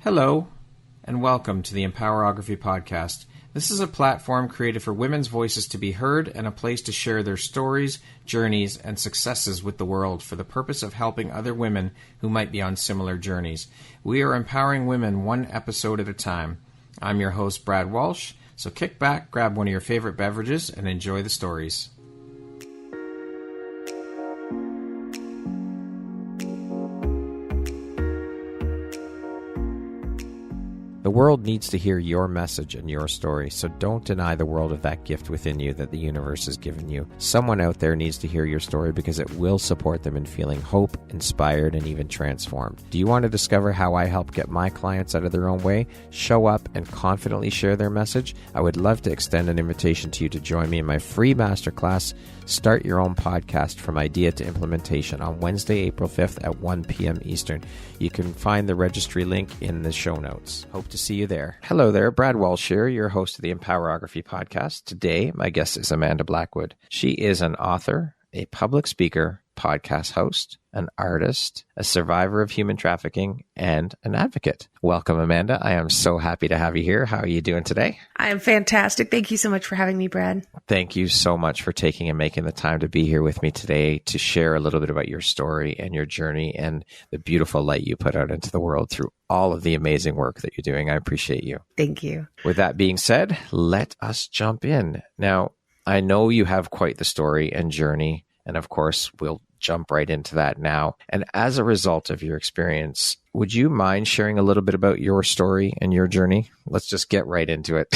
Hello, and welcome to the Empowerography Podcast. This is a platform created for women's voices to be heard and a place to share their stories, journeys, and successes with the world for the purpose of helping other women who might be on similar journeys. We are empowering women one episode at a time. I'm your host, Brad Walsh, so kick back, grab one of your favorite beverages, and enjoy the stories. The world needs to hear your message and your story, so don't deny the world of that gift within you that the universe has given you. Someone out there needs to hear your story because it will support them in feeling hope, inspired, and even transformed. Do you want to discover how I help get my clients out of their own way, show up, and confidently share their message? I would love to extend an invitation to you to join me in my free masterclass, Start Your Own Podcast from Idea to Implementation, on Wednesday, April 5th at 1 p.m. Eastern. You can find the registry link in the show notes. Hope to see you there. Hello there, Brad Walsh here, your host of the Empowerography Podcast. Today, my guest is Amanda Blackwwod. She is an author, a public speaker, podcast host, an artist, a survivor of human trafficking, and an advocate. Welcome, Amanda. I am so happy to have you here. How are you doing today? I am fantastic. Thank you so much for having me, Brad. Thank you so much for taking and making the time to be here with me today to share a little bit about your story and your journey and the beautiful light you put out into the world through all of the amazing work that you're doing. I appreciate you. Thank you. With that being said, let us jump in. Now, I know you have quite the story and journey, and of course, we'll jump right into that now. And as a result of your experience, would you mind sharing a little bit about your story and your journey? Let's just get right into it.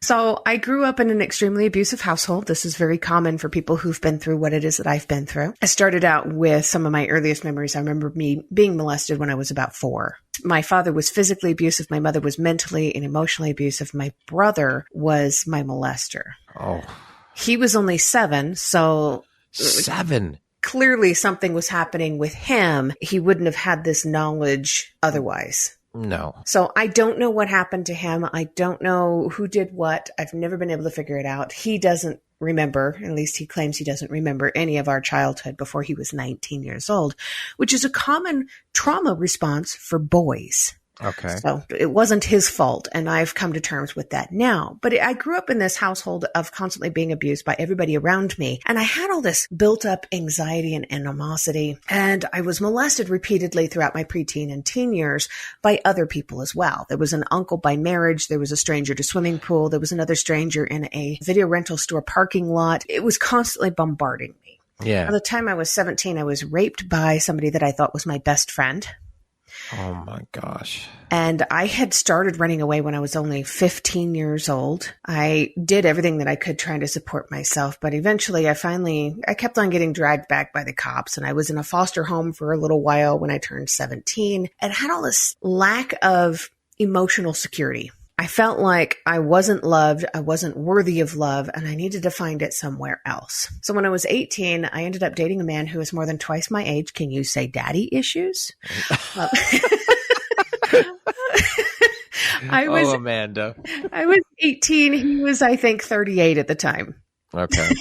So I grew up in an extremely abusive household. This is very common for people who've been through what it is that I've been through. I started out with some of my earliest memories. I remember me being molested when I was about 4. My father was physically abusive. My mother was mentally and emotionally abusive. My brother was my molester. Oh. He was only 7, so... 7? Clearly something was happening with him. He wouldn't have had this knowledge otherwise. No. So I don't know what happened to him. I don't know who did what. I've never been able to figure it out. He doesn't remember, at least he claims he doesn't remember any of our childhood before he was 19 years old, which is a common trauma response for boys. Okay. So it wasn't his fault, and I've come to terms with that now. But I grew up in this household of constantly being abused by everybody around me, and I had all this built-up anxiety and animosity, and I was molested repeatedly throughout my preteen and teen years by other people as well. There was an uncle by marriage, there was a stranger to swimming pool, there was another stranger in a video rental store parking lot. It was constantly bombarding me. Yeah. By the time I was 17, I was raped by somebody that I thought was my best friend. Oh my gosh. And I had started running away when I was only 15 years old. I did everything that I could trying to support myself, but eventually I kept on getting dragged back by the cops, and I was in a foster home for a little while when I turned 17 and had all this lack of emotional security. I felt like I wasn't loved, I wasn't worthy of love, and I needed to find it somewhere else. So when I was 18, I ended up dating a man who was more than twice my age. Can you say daddy issues? Amanda. I was 18. He was, I think, 38 at the time. Okay.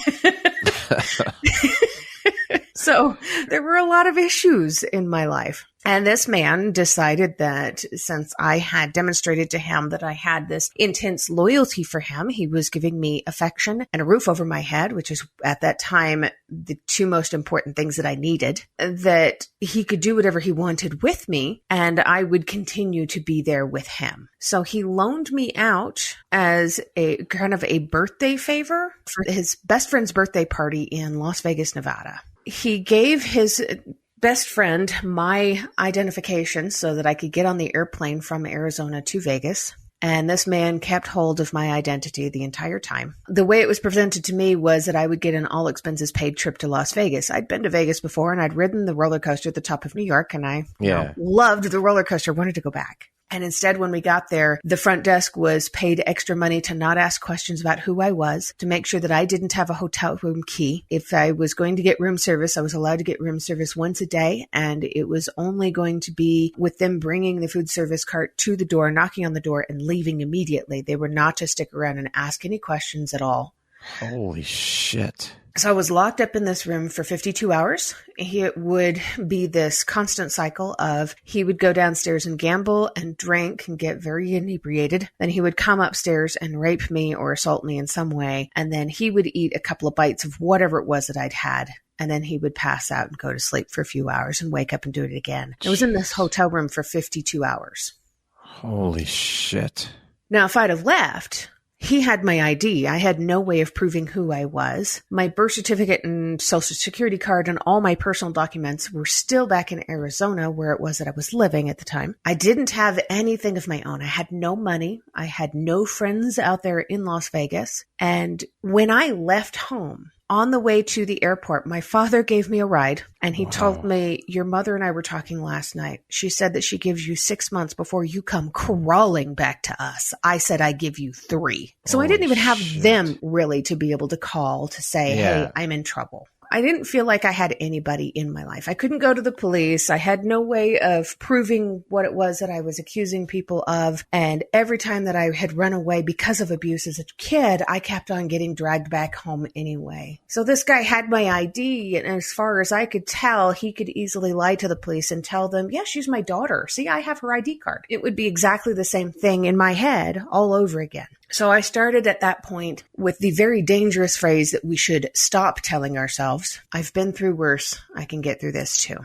So there were a lot of issues in my life. And this man decided that since I had demonstrated to him that I had this intense loyalty for him, he was giving me affection and a roof over my head, which is at that time the two most important things that I needed, that he could do whatever he wanted with me and I would continue to be there with him. So he loaned me out as a kind of a birthday favor for his best friend's birthday party in Las Vegas, Nevada. He gave his best friend my identification so that I could get on the airplane from Arizona to Vegas. And this man kept hold of my identity the entire time. The way it was presented to me was that I would get an all expenses paid trip to Las Vegas. I'd been to Vegas before and I'd ridden the roller coaster at the top of New York, and I loved the roller coaster, wanted to go back. And instead, when we got there, the front desk was paid extra money to not ask questions about who I was, to make sure that I didn't have a hotel room key. If I was going to get room service, I was allowed to get room service once a day. And it was only going to be with them bringing the food service cart to the door, knocking on the door, and leaving immediately. They were not to stick around and ask any questions at all. Holy shit. So I was locked up in this room for 52 hours. It would be this constant cycle of he would go downstairs and gamble and drink and get very inebriated. Then he would come upstairs and rape me or assault me in some way. And then he would eat a couple of bites of whatever it was that I'd had. And then he would pass out and go to sleep for a few hours and wake up and do it again. I was in this hotel room for 52 hours. Holy shit. Now, if I'd have left, he had my ID. I had no way of proving who I was. My birth certificate and social security card and all my personal documents were still back in Arizona, where it was that I was living at the time. I didn't have anything of my own. I had no money. I had no friends out there in Las Vegas. And when I left home, on the way to the airport, my father gave me a ride and he told me, your mother and I were talking last night. She said that she gives you 6 months before you come crawling back to us. I said, I give you 3. So I didn't even have them really to be able to call to say, hey, I'm in trouble. I didn't feel like I had anybody in my life. I couldn't go to the police. I had no way of proving what it was that I was accusing people of. And every time that I had run away because of abuse as a kid, I kept on getting dragged back home anyway. So this guy had my ID. And as far as I could tell, he could easily lie to the police and tell them, yeah, she's my daughter. See, I have her ID card. It would be exactly the same thing in my head all over again. So I started at that point with the very dangerous phrase that we should stop telling ourselves, I've been through worse. I can get through this too.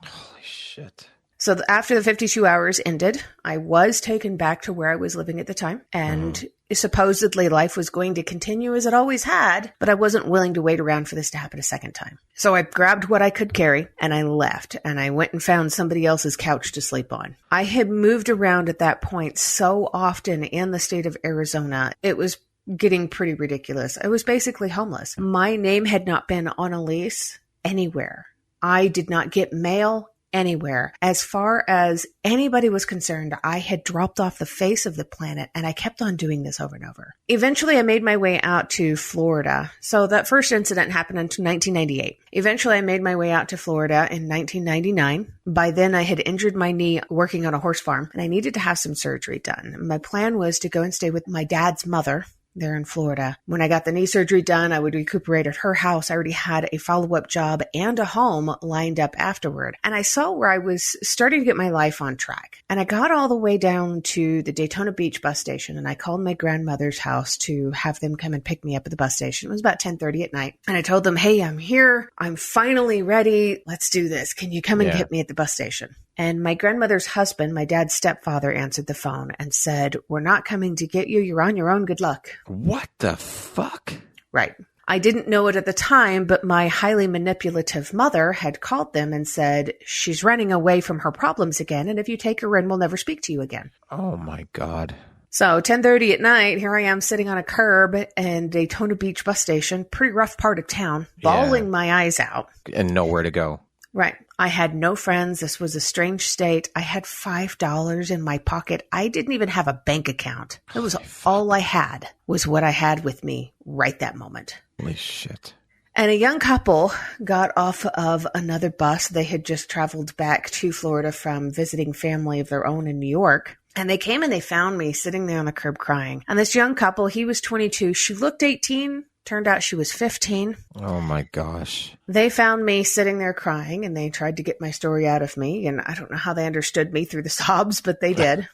Holy shit. So after the 52 hours ended, I was taken back to where I was living at the time. And supposedly life was going to continue as it always had, but I wasn't willing to wait around for this to happen a second time. So I grabbed what I could carry and I left and I went and found somebody else's couch to sleep on. I had moved around at that point so often in the state of Arizona. It was getting pretty ridiculous. I was basically homeless. My name had not been on a lease anywhere. I did not get mail anywhere. As far as anybody was concerned, I had dropped off the face of the planet, and I kept on doing this over and over. Eventually, I made my way out to Florida. So that first incident happened in 1998. Eventually, I made my way out to Florida in 1999. By then, I had injured my knee working on a horse farm, and I needed to have some surgery done. My plan was to go and stay with my dad's mother there in Florida. When I got the knee surgery done, I would recuperate at her house. I already had a follow-up job and a home lined up afterward. And I saw where I was starting to get my life on track. And I got all the way down to the Daytona Beach bus station and I called my grandmother's house to have them come and pick me up at the bus station. It was about 10:30 at night. And I told them, hey, I'm here. I'm finally ready. Let's do this. Can you come and get me at the bus station? And my grandmother's husband, my dad's stepfather, answered the phone and said, we're not coming to get you. You're on your own. Good luck. What the fuck? Right. I didn't know it at the time, but my highly manipulative mother had called them and said, she's running away from her problems again. And if you take her in, we'll never speak to you again. Oh my God. So 10:30 at night, here I am sitting on a curb in Daytona Beach bus station, pretty rough part of town, bawling my eyes out. And nowhere to go. Right. I had no friends. This was a strange state. I had $5 in my pocket. I didn't even have a bank account. That was all I had, was what I had with me right that moment. Holy shit. And a young couple got off of another bus. They had just traveled back to Florida from visiting family of their own in New York. And they came and they found me sitting there on the curb crying. And this young couple, he was 22. She looked 18. Turned out she was 15. Oh my gosh. They found me sitting there crying and they tried to get my story out of me. And I don't know how they understood me through the sobs, but they did.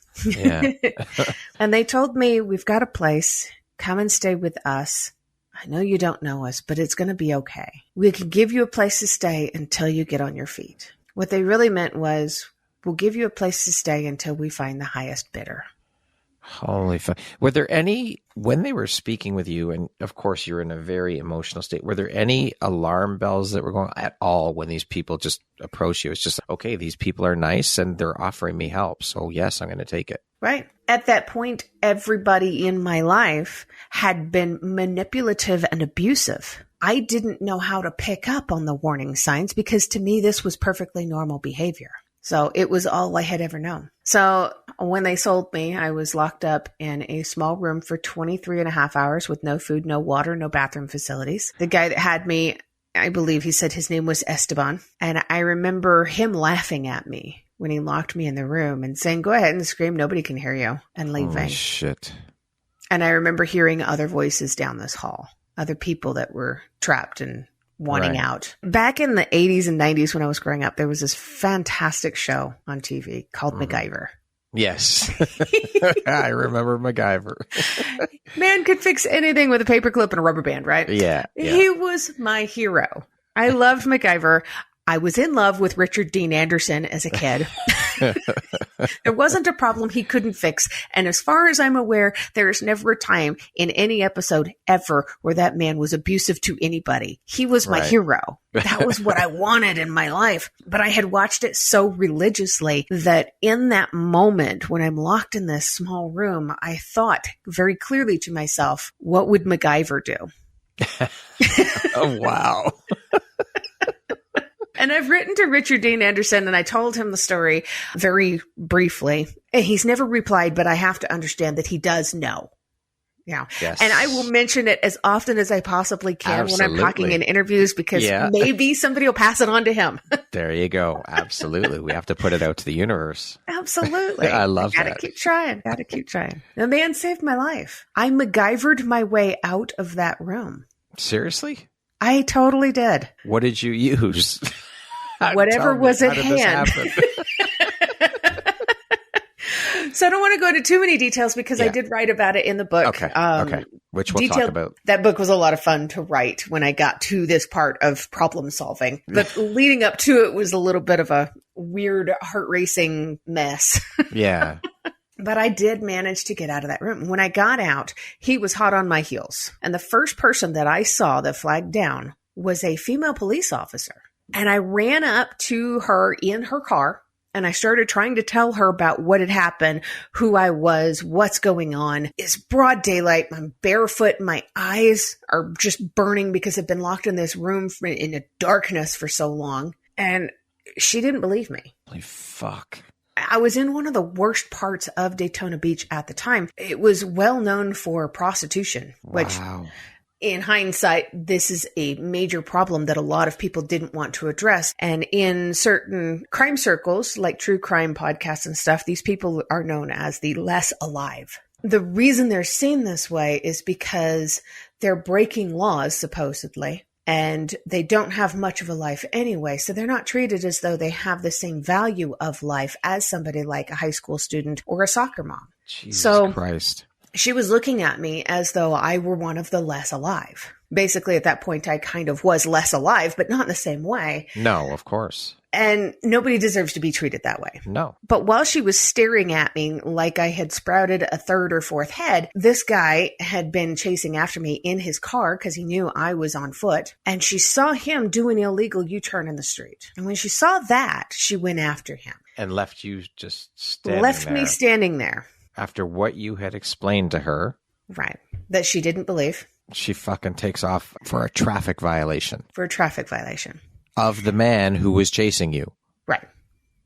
And they told me, we've got a place. Come and stay with us. I know you don't know us, but it's going to be okay. We can give you a place to stay until you get on your feet. What they really meant was, we'll give you a place to stay until we find the highest bidder. Holy fuck. Were there any, when they were speaking with you, and of course you're in a very emotional state, were there any alarm bells that were going at all when these people just approach you? It's just, okay, these people are nice and they're offering me help. So yes, I'm going to take it. Right. At that point, everybody in my life had been manipulative and abusive. I didn't know how to pick up on the warning signs because to me, this was perfectly normal behavior. So it was all I had ever known. So when they sold me, I was locked up in a small room for 23 and a half hours with no food, no water, no bathroom facilities. The guy that had me, I believe he said his name was Esteban. And I remember him laughing at me when he locked me in the room and saying, go ahead and scream. Nobody can hear you, and leaving. Holy shit. And I remember hearing other voices down this hall. other people that were trapped and wanting out. Back in the 80s and 90s when I was growing up, there was this fantastic show on TV called MacGyver. Yes. I remember MacGyver. Man could fix anything with a paperclip and a rubber band, right? Yeah. He was my hero. I loved MacGyver. I was in love with Richard Dean Anderson as a kid. There wasn't a problem he couldn't fix. And as far as I'm aware, there is never a time in any episode ever where that man was abusive to anybody. He was my hero. That was what I wanted in my life. But I had watched it so religiously that in that moment when I'm locked in this small room, I thought very clearly to myself, what would MacGyver do? Oh, wow. And I've written to Richard Dean Anderson and I told him the story very briefly. And he's never replied, but I have to understand that he does know. Yeah. Yes. And I will mention it as often as I possibly can when I'm talking in interviews because maybe somebody will pass it on to him. There you go. Absolutely. We have to put it out to the universe. Absolutely. I love that. Gotta keep trying. Gotta keep trying. The man saved my life. I MacGyvered my way out of that room. Seriously? I totally did. What did you use? Whatever was at hand. So I don't want to go into too many details because I did write about it in the book. Okay. Which we'll talk about. That book was a lot of fun to write when I got to this part of problem solving. But leading up to it was a little bit of a weird, heart-racing mess. Yeah. But I did manage to get out of that room. When I got out, he was hot on my heels. And the first person that I saw that flagged down was a female police officer. And I ran up to her in her car and I started trying to tell her about what had happened, who I was, what's going on. It's broad daylight. I'm barefoot. My eyes are just burning because I've been locked in this room in the darkness for so long. And she didn't believe me. Holy fuck. I was in one of the worst parts of Daytona Beach at the time. It was well known for prostitution, which in hindsight, this is a major problem that a lot of people didn't want to address. And in certain crime circles, like true crime podcasts and stuff, these people are known as the less alive. The reason they're seen this way is because they're breaking laws, supposedly, and they don't have much of a life anyway. So they're not treated as though they have the same value of life as somebody like a high school student or a soccer mom. Jesus Christ. She was looking at me as though I were one of the less alive. Basically, at that point, I kind of was less alive, but not in the same way. No, of course. And nobody deserves to be treated that way. No. But while she was staring at me like I had sprouted a third or fourth head, this guy had been chasing after me in his car because he knew I was on foot. And she saw him do an illegal U-turn in the street. And when she saw that, she went after him. And left you just standing there. Left me standing there. After what you had explained to her. Right. That she didn't believe. She fucking takes off for a traffic violation. For a traffic violation. Of the man who was chasing you. Right.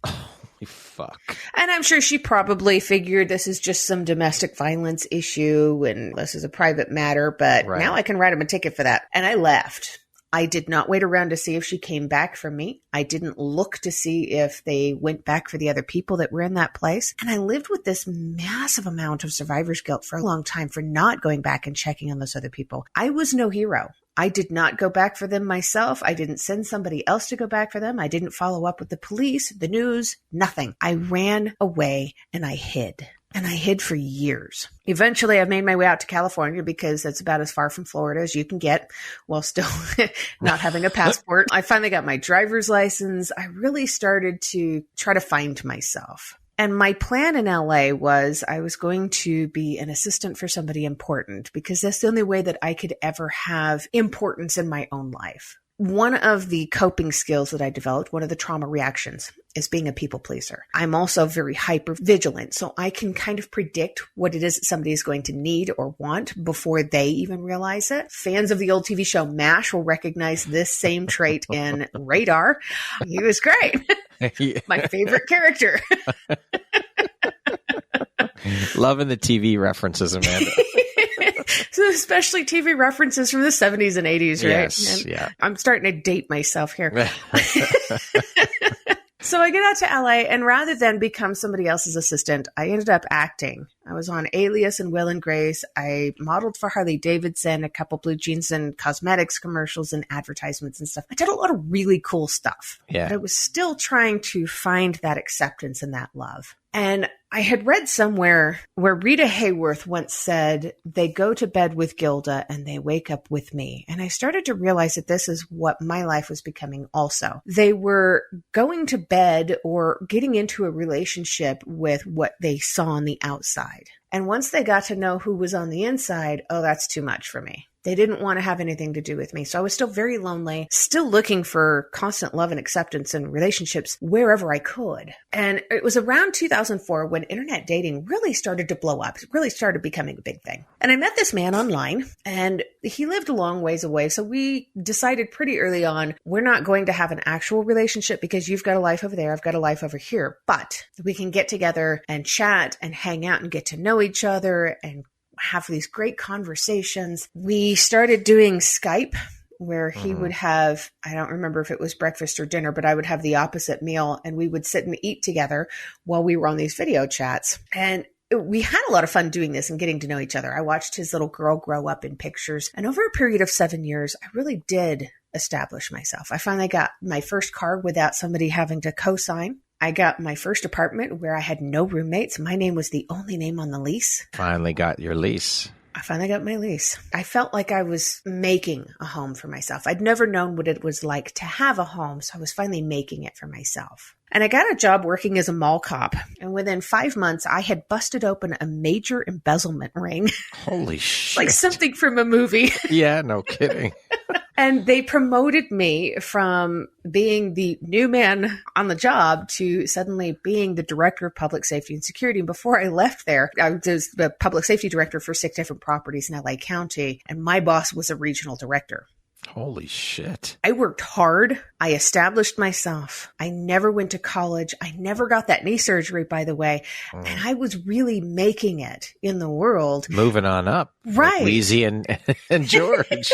Holy fuck. And I'm sure she probably figured this is just some domestic violence issue and this is a private matter, but now I can write him a ticket for that. And I left. I did not wait around to see if she came back from me. I didn't look to see if they went back for the other people that were in that place. And I lived with this massive amount of survivor's guilt for a long time for not going back and checking on those other people. I was no hero. I did not go back for them myself. I didn't send somebody else to go back for them. I didn't follow up with the police, the news, nothing. I ran away and I hid. And I hid for years. Eventually, I made my way out to California because that's about as far from Florida as you can get while still not having a passport. I finally got my driver's license. I really started to try to find myself. And my plan in LA was I was going to be an assistant for somebody important because that's the only way that I could ever have importance in my own life. One of the coping skills that I developed, one of the trauma reactions, is being a people pleaser. I'm also very hyper vigilant, so I can kind of predict what it is that somebody is going to need or want before they even realize it. Fans of the old TV show MASH will recognize this same trait in Radar. He was great. My favorite character. Loving the TV references, Amanda. So especially TV references from the 70s and 80s, right? Yes, and I'm starting to date myself here. So I get out to LA, and rather than become somebody else's assistant, I ended up acting. I was on Alias and Will and Grace. I modeled for Harley Davidson, a couple blue jeans and cosmetics commercials and advertisements and stuff. I did a lot of really cool stuff. Yeah. But I was still trying to find that acceptance and that love. And I had read somewhere where Rita Hayworth once said, they go to bed with Gilda and they wake up with me. And I started to realize that this is what my life was becoming also. They were going to bed or getting into a relationship with what they saw on the outside. And once they got to know who was on the inside, oh, that's too much for me. They didn't want to have anything to do with me. So I was still very lonely, still looking for constant love and acceptance and relationships wherever I could. And it was around 2004 when internet dating really started to blow up. It really started becoming a big thing. And I met this man online, and he lived a long ways away. So we decided pretty early on, we're not going to have an actual relationship because you've got a life over there, I've got a life over here. But we can get together and chat and hang out and get to know each other and have these great conversations. We started doing Skype, where he would have, I don't remember if it was breakfast or dinner, but I would have the opposite meal, and we would sit and eat together while we were on these video chats. And we had a lot of fun doing this and getting to know each other. I watched his little girl grow up in pictures. And over a period of 7 years, I really did establish myself. I finally got my first car without somebody having to co-sign. I got my first apartment where I had no roommates. My name was the only name on the lease. Finally got your lease. I finally got my lease. I felt like I was making a home for myself. I'd never known what it was like to have a home, so I was finally making it for myself. And I got a job working as a mall cop. And within 5 months, I had busted open a major embezzlement ring. Holy shit. Like something from a movie. Yeah, no kidding. And they promoted me from being the new man on the job to suddenly being the director of public safety and security. And before I left there, I was the public safety director for 6 different properties in LA County. And my boss was a regional director. Holy shit. I worked hard. I established myself. I never went to college. I never got that knee surgery, by the way. And I was really making it in the world. Moving on up. Right. Like Weezy and George.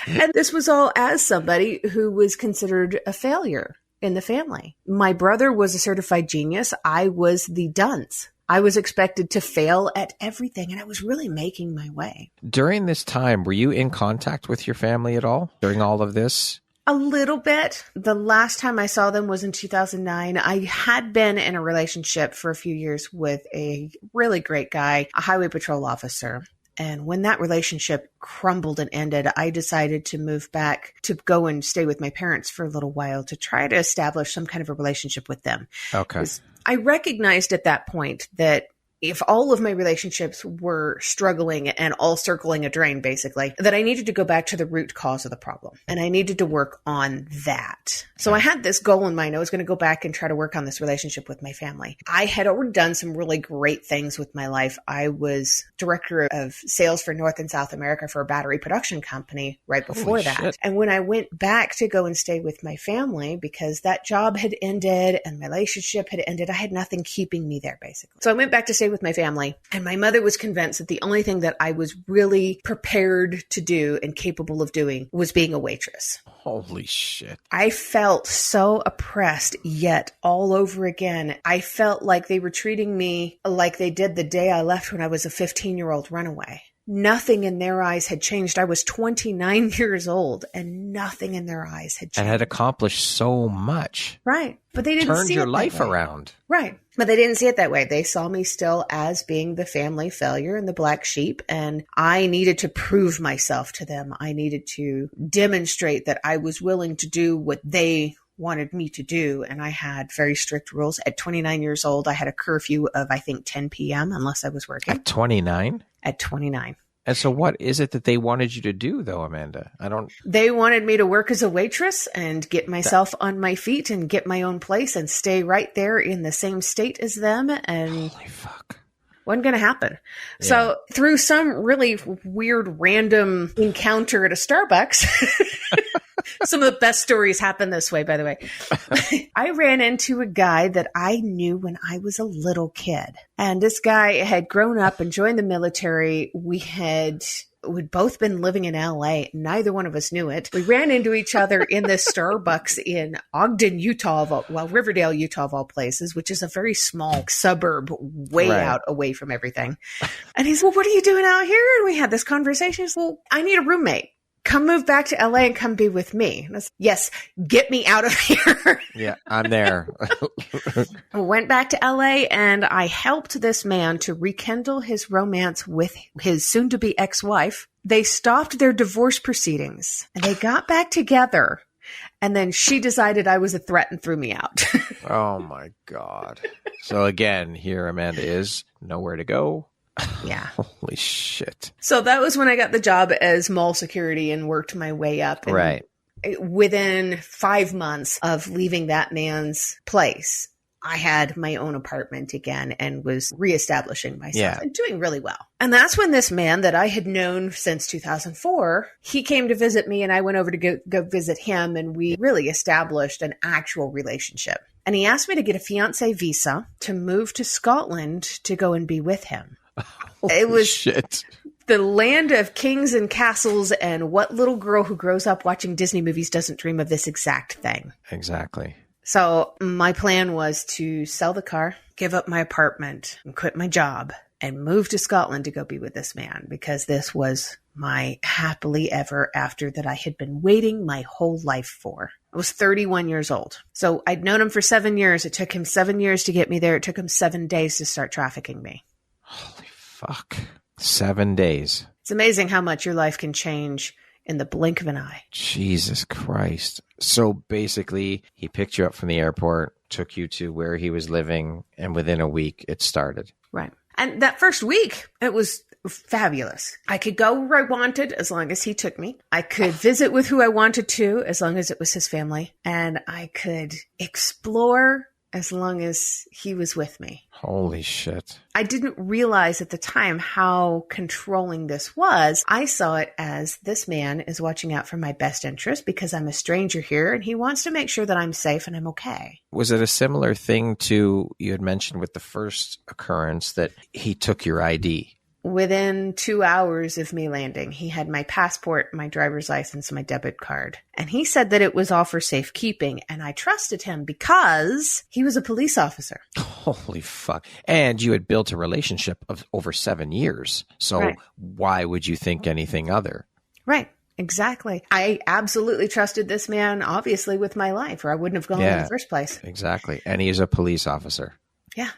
And this was all as somebody who was considered a failure in the family. My brother was a certified genius. I was the dunce. I was expected to fail at everything, and I was really making my way. During this time, were you in contact with your family at all during all of this? A little bit. The last time I saw them was in 2009. I had been in a relationship for a few years with a really great guy, a highway patrol officer. And when that relationship crumbled and ended, I decided to move back to go and stay with my parents for a little while to try to establish some kind of a relationship with them. Okay. I recognized at that point that if all of my relationships were struggling and all circling a drain, basically, that I needed to go back to the root cause of the problem. And I needed to work on that. So I had this goal in mind. I was going to go back and try to work on this relationship with my family. I had already done some really great things with my life. I was director of sales for North and South America for a battery production company right before that. Shit. And when I went back to go and stay with my family, because that job had ended and my relationship had ended, I had nothing keeping me there, basically. So I went back to stay with my family, and my mother was convinced that the only thing that I was really prepared to do and capable of doing was being a waitress. Holy shit. I felt so oppressed, yet all over again. I felt like they were treating me like they did the day I left when I was a 15-year-old runaway. Nothing in their eyes had changed. I was 29 years old, and nothing in their eyes had changed. And had accomplished so much. Right. But they didn't Turned see your it life that way. around. Right. But they didn't see it that way. They saw me still as being the family failure and the black sheep. And I needed to prove myself to them. I needed to demonstrate that I was willing to do what they wanted me to do. And I had very strict rules. At 29 years old, I had a curfew of, I think, 10 p.m. unless I was working. At 29? At 29. And so what is it that they wanted you to do, though, Amanda? They wanted me to work as a waitress and get myself on my feet and get my own place and stay right there in the same state as them. And Holy fuck. wasn't going to happen. Yeah. So through some really weird, random encounter at a Starbucks, Some of the best stories happen this way, by the way. I ran into a guy that I knew when I was a little kid. And this guy had grown up and joined the military. We'd both been living in LA. Neither one of us knew it. We ran into each other in this Starbucks in Ogden, Utah, Riverdale, Utah, of all places, which is a very small suburb way out away from everything. And he's, well, what are you doing out here? And we had this conversation. He's, well, I need a roommate. Come move back to LA and come be with me. And I was, yes, get me out of here. Yeah, I'm there. I went back to LA and I helped this man to rekindle his romance with his soon-to-be ex-wife. They stopped their divorce proceedings and they got back together. And then she decided I was a threat and threw me out. Oh, my God. So again, here Amanda is, nowhere to go. Yeah. Holy shit. So that was when I got the job as mall security and worked my way up. And right. Within 5 months of leaving that man's place, I had my own apartment again and was reestablishing myself and doing really well. And that's when this man that I had known since 2004, he came to visit me and I went over to go visit him and we really established an actual relationship. And he asked me to get a fiancé visa to move to Scotland to go and be with him. It was the land of kings and castles, and what little girl who grows up watching Disney movies doesn't dream of this exact thing? Exactly. So my plan was to sell the car, give up my apartment, and quit my job, and move to Scotland to go be with this man, because this was my happily ever after that I had been waiting my whole life for. I was 31 years old. So I'd known him for 7 years. It took him 7 years to get me there. It took him 7 days to start trafficking me. Holy fuck. 7 days. It's amazing how much your life can change in the blink of an eye. Jesus Christ. So basically, he picked you up from the airport, took you to where he was living, and within a week, it started. Right. And that first week, it was fabulous. I could go where I wanted as long as he took me. I could visit with who I wanted to as long as it was his family. And I could explore as long as he was with me. Holy shit. I didn't realize at the time how controlling this was. I saw it as this man is watching out for my best interest because I'm a stranger here and he wants to make sure that I'm safe and I'm okay. Was it a similar thing to, you had mentioned with the first occurrence, that he took your ID? Within 2 hours of me landing, he had my passport, my driver's license, my debit card. And he said that it was all for safekeeping. And I trusted him because he was a police officer. Holy fuck. And you had built a relationship of over 7 years. So why would you think anything other? Right. Exactly. I absolutely trusted this man, obviously, with my life, or I wouldn't have gone in the first place. Exactly. And he's a police officer. Yeah.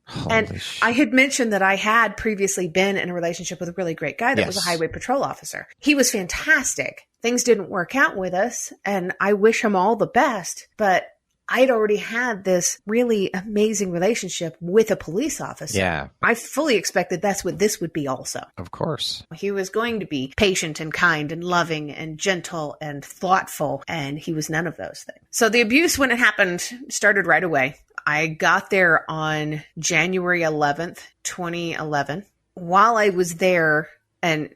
Holy and shit. I had mentioned that I had previously been in a relationship with a really great guy that was a highway patrol officer. He was fantastic. Things didn't work out with us, and I wish him all the best. But I'd already had this really amazing relationship with a police officer. Yeah. I fully expected that's what this would be also. Of course. He was going to be patient and kind and loving and gentle and thoughtful, and he was none of those things. So the abuse, when it happened, started right away. I got there on January 11th, 2011. While I was there and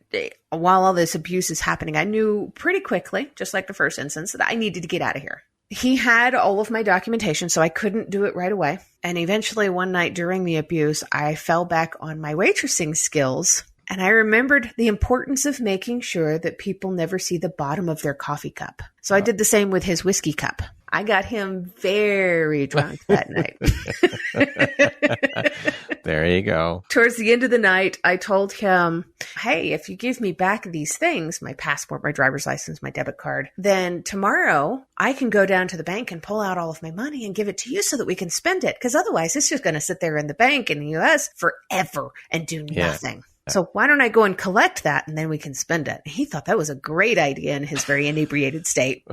while all this abuse is happening, I knew pretty quickly, just like the first instance, that I needed to get out of here. He had all of my documentation, so I couldn't do it right away. And eventually one night during the abuse, I fell back on my waitressing skills. And I remembered the importance of making sure that people never see the bottom of their coffee cup. So I did the same with his whiskey cup. I got him very drunk that night. There you go. Towards the end of the night, I told him, hey, if you give me back these things, my passport, my driver's license, my debit card, then tomorrow I can go down to the bank and pull out all of my money and give it to you so that we can spend it. Because otherwise, it's just going to sit there in the bank in the U.S. forever and do nothing. So why don't I go and collect that and then we can spend it? He thought that was a great idea in his very inebriated state.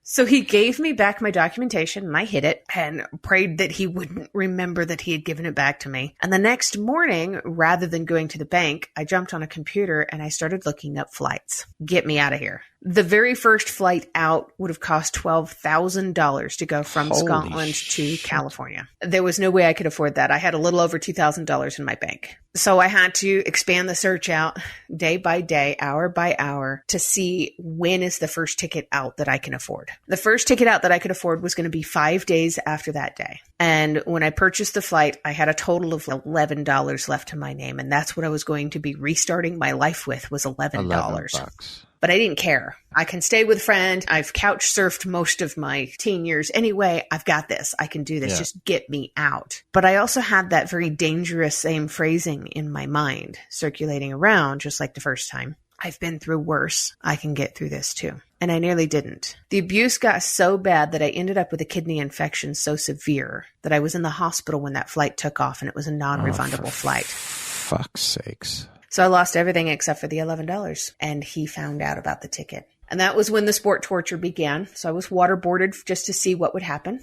So he gave me back my documentation and I hid it and prayed that he wouldn't remember that he had given it back to me. And the next morning, rather than going to the bank, I jumped on a computer and I started looking up flights. Get me out of here. The very first flight out would have cost $12,000 to go from Scotland to California. There was no way I could afford that. I had a little over $2,000 in my bank. So I had to expand the search out day by day, hour by hour, to see when is the first ticket out that I can afford. The first ticket out that I could afford was going to be 5 days after that day. And when I purchased the flight, I had a total of $11 left to my name. And that's what I was going to be restarting my life with, was $11. $11. But I didn't care. I can stay with a friend. I've couch surfed most of my teen years anyway. I've got this. I can do this. Yeah. Just get me out. But I also had that very dangerous same phrasing in my mind circulating around, just like the first time. I've been through worse. I can get through this too. And I nearly didn't. The abuse got so bad that I ended up with a kidney infection so severe that I was in the hospital when that flight took off, and it was a non-refundable flight. Fuck's sakes. So I lost everything except for the $11, and he found out about the ticket. And that was when the sport torture began. So I was waterboarded just to see what would happen.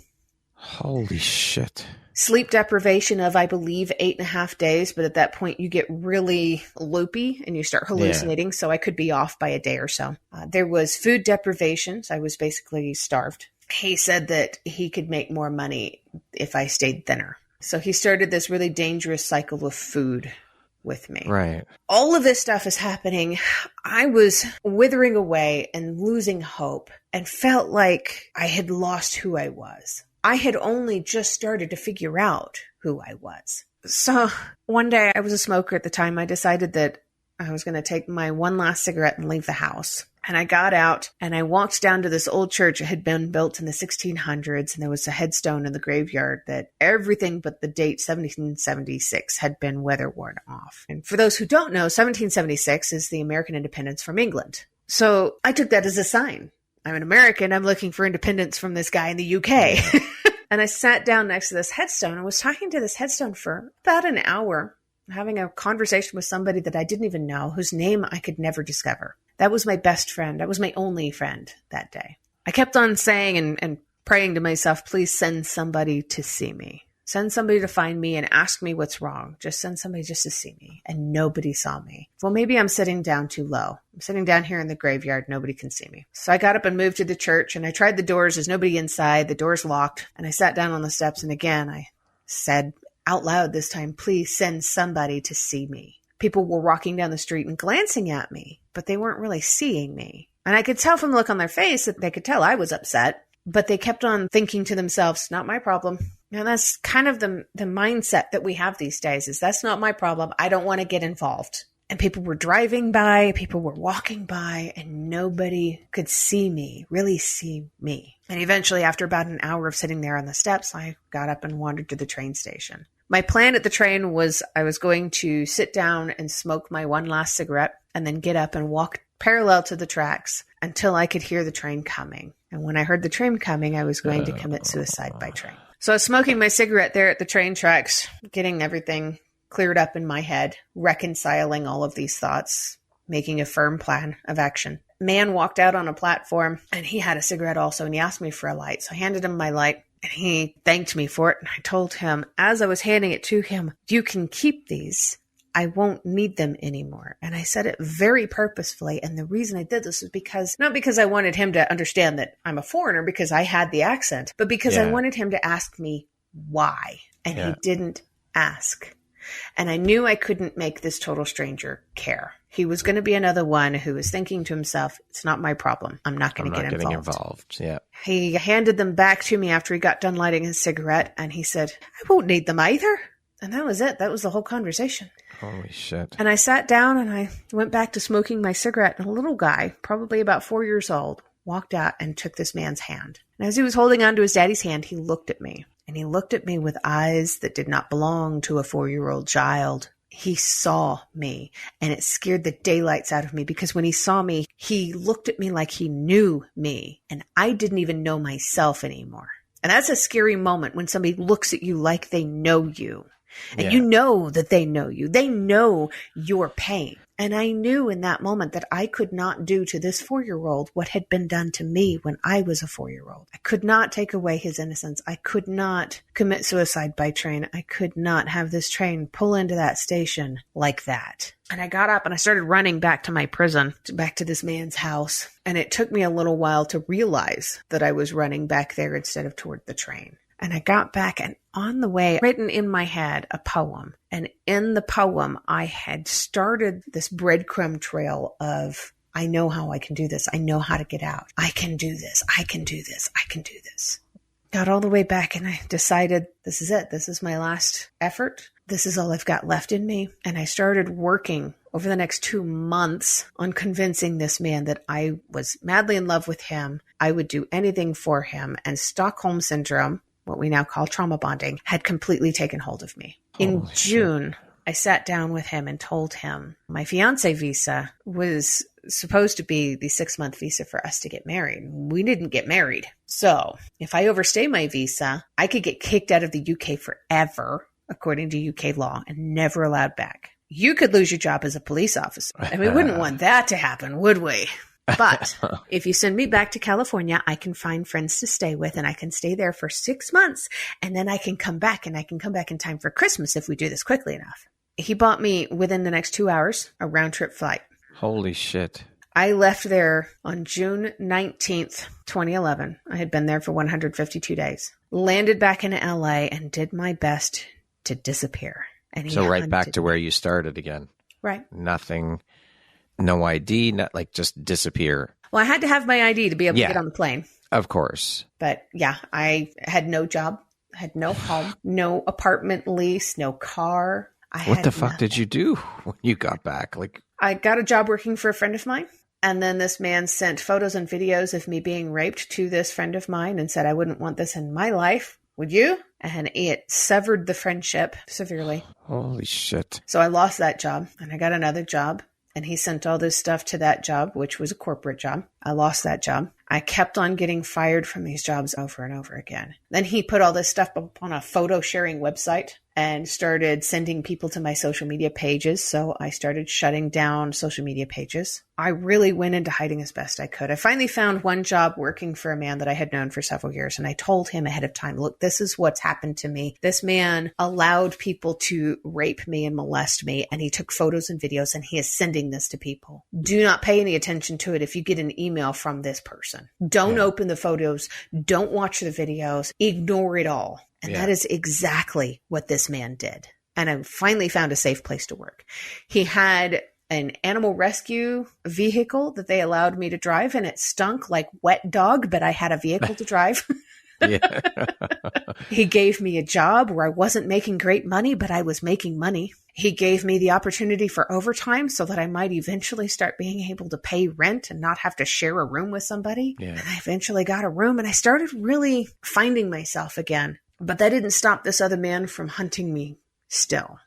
Holy shit. Sleep deprivation of, I believe, 8.5 days. But at that point, you get really loopy and you start hallucinating. Yeah. So I could be off by a day or so. There was food deprivation. So I was basically starved. He said that he could make more money if I stayed thinner. So he started this really dangerous cycle of food with me. Right. All of this stuff is happening. I was withering away and losing hope and felt like I had lost who I was. I had only just started to figure out who I was. So one day, I was a smoker at the time. I decided that I was going to take my one last cigarette and leave the house. And I got out and I walked down to this old church. It had been built in the 1600s, and there was a headstone in the graveyard that everything but the date 1776 had been weather worn off. And for those who don't know, 1776 is the American independence from England. So I took that as a sign. I'm an American. I'm looking for independence from this guy in the UK. And I sat down next to this headstone and was talking to this headstone for about an hour, having a conversation with somebody that I didn't even know, whose name I could never discover. That was my best friend. That was my only friend that day. I kept on saying and praying to myself, please send somebody to see me. Send somebody to find me and ask me what's wrong. Just send somebody just to see me. And nobody saw me. Well, maybe I'm sitting down too low. I'm sitting down here in the graveyard. Nobody can see me. So I got up and moved to the church, and I tried the doors. There's nobody inside. The door's locked. And I sat down on the steps. And again, I said out loud this time, please send somebody to see me. People were walking down the street and glancing at me, but they weren't really seeing me. And I could tell from the look on their face that they could tell I was upset, but they kept on thinking to themselves, not my problem. Now, that's kind of the mindset that we have these days, is that's not my problem. I don't want to get involved. And people were driving by, people were walking by, and nobody could see me, really see me. And eventually, after about an hour of sitting there on the steps, I got up and wandered to the train station. My plan at the train was I was going to sit down and smoke my one last cigarette and then get up and walk parallel to the tracks until I could hear the train coming. And when I heard the train coming, I was going to commit suicide by train. So I was smoking my cigarette there at the train tracks, getting everything cleared up in my head, reconciling all of these thoughts, making a firm plan of action. Man walked out on a platform, and he had a cigarette also, and he asked me for a light. So I handed him my light, and he thanked me for it. And I told him, as I was handing it to him, you can keep these. I won't need them anymore. And I said it very purposefully. And the reason I did this was because, not because I wanted him to understand that I'm a foreigner because I had the accent, but because I wanted him to ask me why. And he didn't ask. And I knew I couldn't make this total stranger care. He was going to be another one who was thinking to himself, it's not my problem. I'm not going to get involved. Yeah. He handed them back to me after he got done lighting his cigarette. And he said, I won't need them either. And that was it. That was the whole conversation. Holy shit. And I sat down and I went back to smoking my cigarette. And a little guy, probably about 4 years old, walked out and took this man's hand. And as he was holding onto his daddy's hand, he looked at me. And he looked at me with eyes that did not belong to a 4-year-old child. He saw me, and it scared the daylights out of me because when he saw me, he looked at me like he knew me, and I didn't even know myself anymore. And that's a scary moment when somebody looks at you like they know you. And you know that they know you. They know your pain. And I knew in that moment that I could not do to this 4-year-old what had been done to me when I was a 4-year-old. I could not take away his innocence. I could not commit suicide by train. I could not have this train pull into that station like that. And I got up and I started running back to my prison, back to this man's house. And it took me a little while to realize that I was running back there instead of toward the train. And I got back, and on the way, written in my head a poem. And in the poem, I had started this breadcrumb trail of, I know how I can do this. I know how to get out. I can do this. I can do this. I can do this. Got all the way back, and I decided, this is it. This is my last effort. This is all I've got left in me. And I started working over the next 2 months on convincing this man that I was madly in love with him. I would do anything for him. And Stockholm Syndrome, what we now call trauma bonding, had completely taken hold of me. In June, I sat down with him and told him my fiance visa was supposed to be the 6-month visa for us to get married. We didn't get married. So if I overstay my visa, I could get kicked out of the UK forever, according to UK law, and never allowed back. You could lose your job as a police officer. And we wouldn't want that to happen, would we? But if you send me back to California, I can find friends to stay with, and I can stay there for 6 months, and then I can come back, and I can come back in time for Christmas if we do this quickly enough. He bought me, within the next 2 hours, a round-trip flight. Holy shit. I left there on June 19th, 2011. I had been there for 152 days. Landed back in LA and did my best to disappear. And so right back to where you started again. Right. Nothing, no ID, not like just disappear. Well, I had to have my ID to be able to get on the plane. Of course. But yeah, I had no job, had no home, no apartment lease, no car. What the fuck did you do when you got back? Like, I got a job working for a friend of mine. And then this man sent photos and videos of me being raped to this friend of mine and said, I wouldn't want this in my life. Would you? And it severed the friendship severely. Holy shit. So I lost that job and I got another job. And he sent all this stuff to that job, which was a corporate job. I lost that job. I kept on getting fired from these jobs over and over again. Then he put all this stuff up on a photo sharing website and started sending people to my social media pages. So I started shutting down social media pages. I really went into hiding as best I could. I finally found one job working for a man that I had known for several years. And I told him ahead of time, look, this is what's happened to me. This man allowed people to rape me and molest me. And he took photos and videos and he is sending this to people. Do not pay any attention to it if you get an email from this person. Don't open the photos. Don't watch the videos. Ignore it all. And that is exactly what this man did. And I finally found a safe place to work. He had an animal rescue vehicle that they allowed me to drive, and it stunk like wet dog, but I had a vehicle to drive. He gave me a job where I wasn't making great money, but I was making money. He gave me the opportunity for overtime so that I might eventually start being able to pay rent and not have to share a room with somebody. And I eventually got a room and I started really finding myself again. But that didn't stop this other man from hunting me still.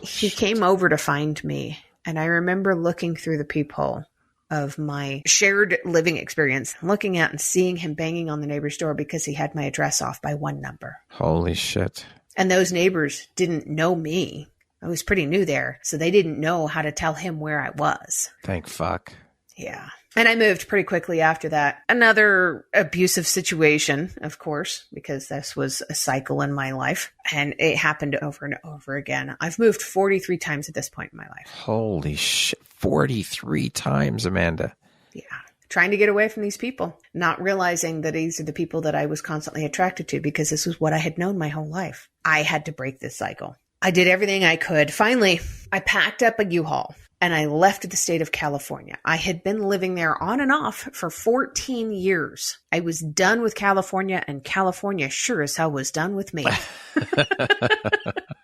He came over to find me. And I remember looking through the peephole of my shared living experience, looking out and seeing him banging on the neighbor's door because he had my address off by one number. Holy shit. And those neighbors didn't know me. I was pretty new there, so they didn't know how to tell him where I was. Thank fuck. Yeah. And I moved pretty quickly after that. Another abusive situation, of course, because this was a cycle in my life. And it happened over and over again. I've moved 43 times at this point in my life. Holy shit. 43 times, Amanda. Yeah. Trying to get away from these people, not realizing that these are the people that I was constantly attracted to because this was what I had known my whole life. I had to break this cycle. I did everything I could. Finally, I packed up a U-Haul and I left the state of California. I had been living there on and off for 14 years. I was done with California, and California sure as hell was done with me.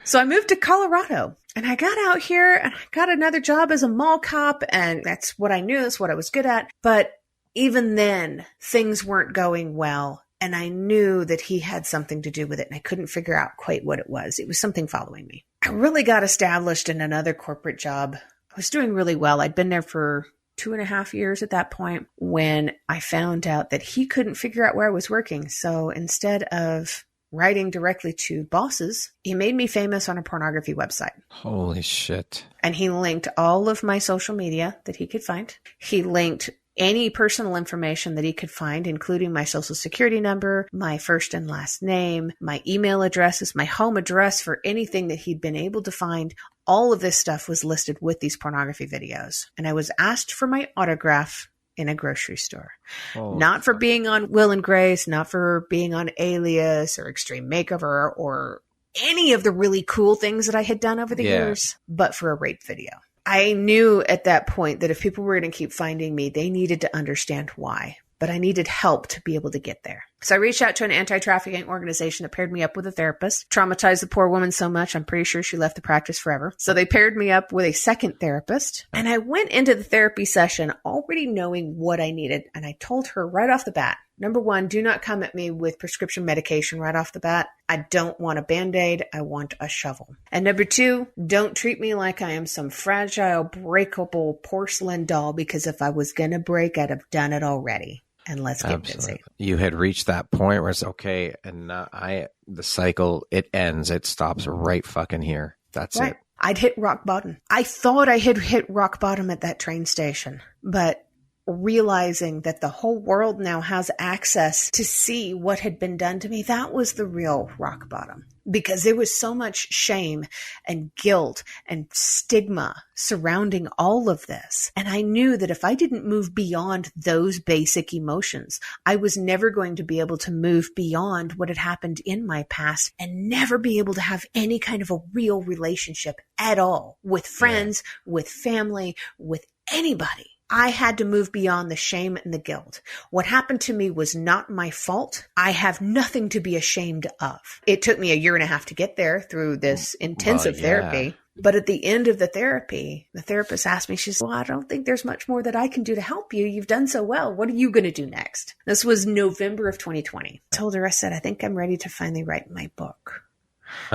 So I moved to Colorado, and I got out here and I got another job as a mall cop, and that's what I knew, that's what I was good at. But even then, things weren't going well. And I knew that he had something to do with it, and I couldn't figure out quite what it was. It was something following me. I really got established in another corporate job. I was doing really well. I'd been there for 2.5 years at that point when I found out that he couldn't figure out where I was working. So instead of writing directly to bosses, he made me famous on a pornography website. Holy shit. And he linked all of my social media that he could find. He linked any personal information that he could find, including my social security number, my first and last name, my email addresses, my home address for anything that he'd been able to find. All of this stuff was listed with these pornography videos. And I was asked for my autograph in a grocery store. Oh, not for being on Will and Grace, not for being on Alias or Extreme Makeover or any of the really cool things that I had done over the years, but for a rape video. I knew at that point that if people were going to keep finding me, they needed to understand why. But I needed help to be able to get there. So I reached out to an anti-trafficking organization that paired me up with a therapist. Traumatized the poor woman so much, I'm pretty sure she left the practice forever. So they paired me up with a second therapist. And I went into the therapy session already knowing what I needed. And I told her right off the bat, number one, do not come at me with prescription medication right off the bat. I don't want a Band-Aid. I want a shovel. And number two, don't treat me like I am some fragile, breakable porcelain doll, because if I was going to break, I'd have done it already. And let's get busy. You had reached that point where it's okay. And the cycle, it ends. It stops right fucking here. That's right. It. I'd hit rock bottom. I thought I had hit rock bottom at that train station, but realizing that the whole world now has access to see what had been done to me, that was the real rock bottom. Because there was so much shame and guilt and stigma surrounding all of this. And I knew that if I didn't move beyond those basic emotions, I was never going to be able to move beyond what had happened in my past and never be able to have any kind of a real relationship at all with friends, with family, with anybody. I had to move beyond the shame and the guilt. What happened to me was not my fault. I have nothing to be ashamed of. It took me 1.5 years to get there through this intensive therapy. But at the end of the therapy, the therapist asked me, she said, well, I don't think there's much more that I can do to help you. You've done so well. What are you going to do next? This was November of 2020. I told her, I said, I think I'm ready to finally write my book.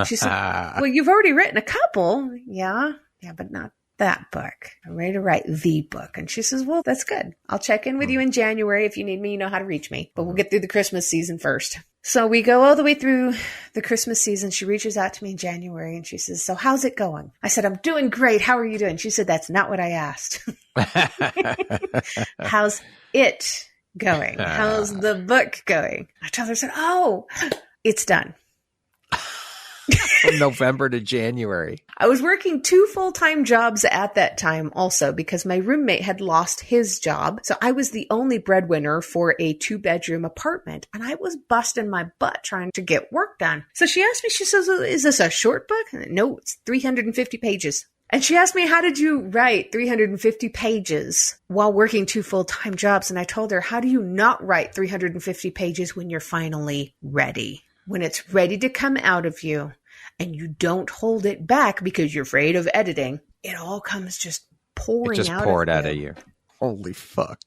She said, well, you've already written a couple. Yeah, but not that book. I'm ready to write the book. And she says, well, that's good. I'll check in with you in January. If you need me, you know how to reach me. But we'll get through the Christmas season first. So we go all the way through the Christmas season. She reaches out to me in January and she says, so how's it going? I said, I'm doing great. How are you doing? She said, that's not what I asked. How's it going? How's the book going? I told her, I said, oh, it's done. From November to January. I was working 2 full-time jobs at that time also because my roommate had lost his job. So I was the only breadwinner for a 2-bedroom apartment. And I was busting my butt trying to get work done. So she asked me, she says, is this a short book? No, it's 350 pages. And she asked me, how did you write 350 pages while working 2 full-time jobs? And I told her, how do you not write 350 pages when you're finally ready? When it's ready to come out of you and you don't hold it back because you're afraid of editing, it all comes just pouring out of you. It just poured out of you. Holy fuck.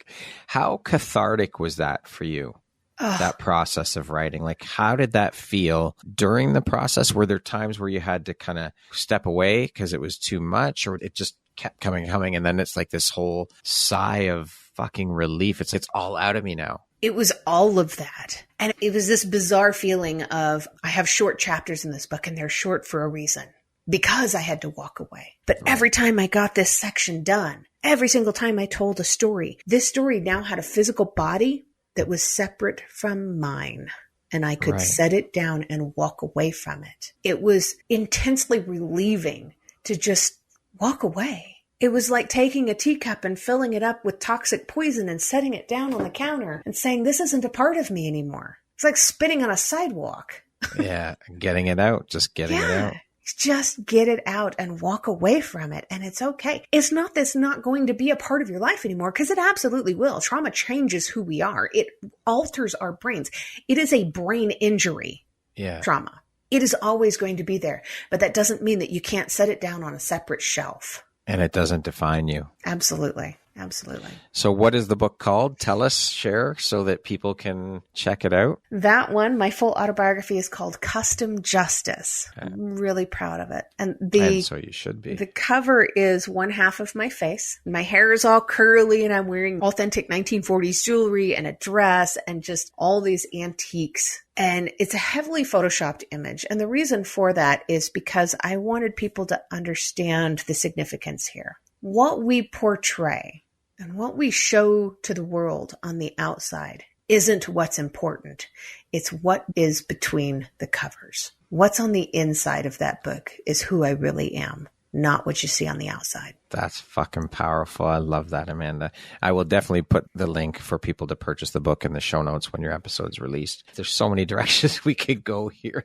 How cathartic was that for you? That process of writing? Like, how did that feel during the process? Were there times where you had to kind of step away because it was too much, or it just kept coming, and then it's like this whole sigh of fucking relief? It's all out of me now. It was all of that. And it was this bizarre feeling of, I have short chapters in this book and they're short for a reason because I had to walk away. But every time I got this section done, every single time I told a story, this story now had a physical body that was separate from mine. And I could set it down and walk away from it. It was intensely relieving to just walk away. It was like taking a teacup and filling it up with toxic poison and setting it down on the counter and saying, this isn't a part of me anymore. It's like spitting on a sidewalk. Yeah, getting it out, just getting it out. Just get it out and walk away from it. And it's okay. It's not that's not going to be a part of your life anymore, because it absolutely will. Trauma changes who we are. It alters our brains. It is a brain injury. Trauma. It is always going to be there. But that doesn't mean that you can't set it down on a separate shelf. And it doesn't define you. Absolutely. Absolutely. So what is the book called? Tell us, share, so that people can check it out. That one, my full autobiography, is called Custom Justice. I'm really proud of it. And so you should be. The cover is one half of my face. My hair is all curly and I'm wearing authentic 1940s jewelry and a dress and just all these antiques. And it's a heavily photoshopped image. And the reason for that is because I wanted people to understand the significance here. What we portray and what we show to the world on the outside isn't what's important. It's what is between the covers. What's on the inside of that book is who I really am. not what you see on the outside. That's fucking powerful. I love that, Amanda. I will definitely put the link for people to purchase the book in the show notes when your episode's released. There's so many directions we could go here.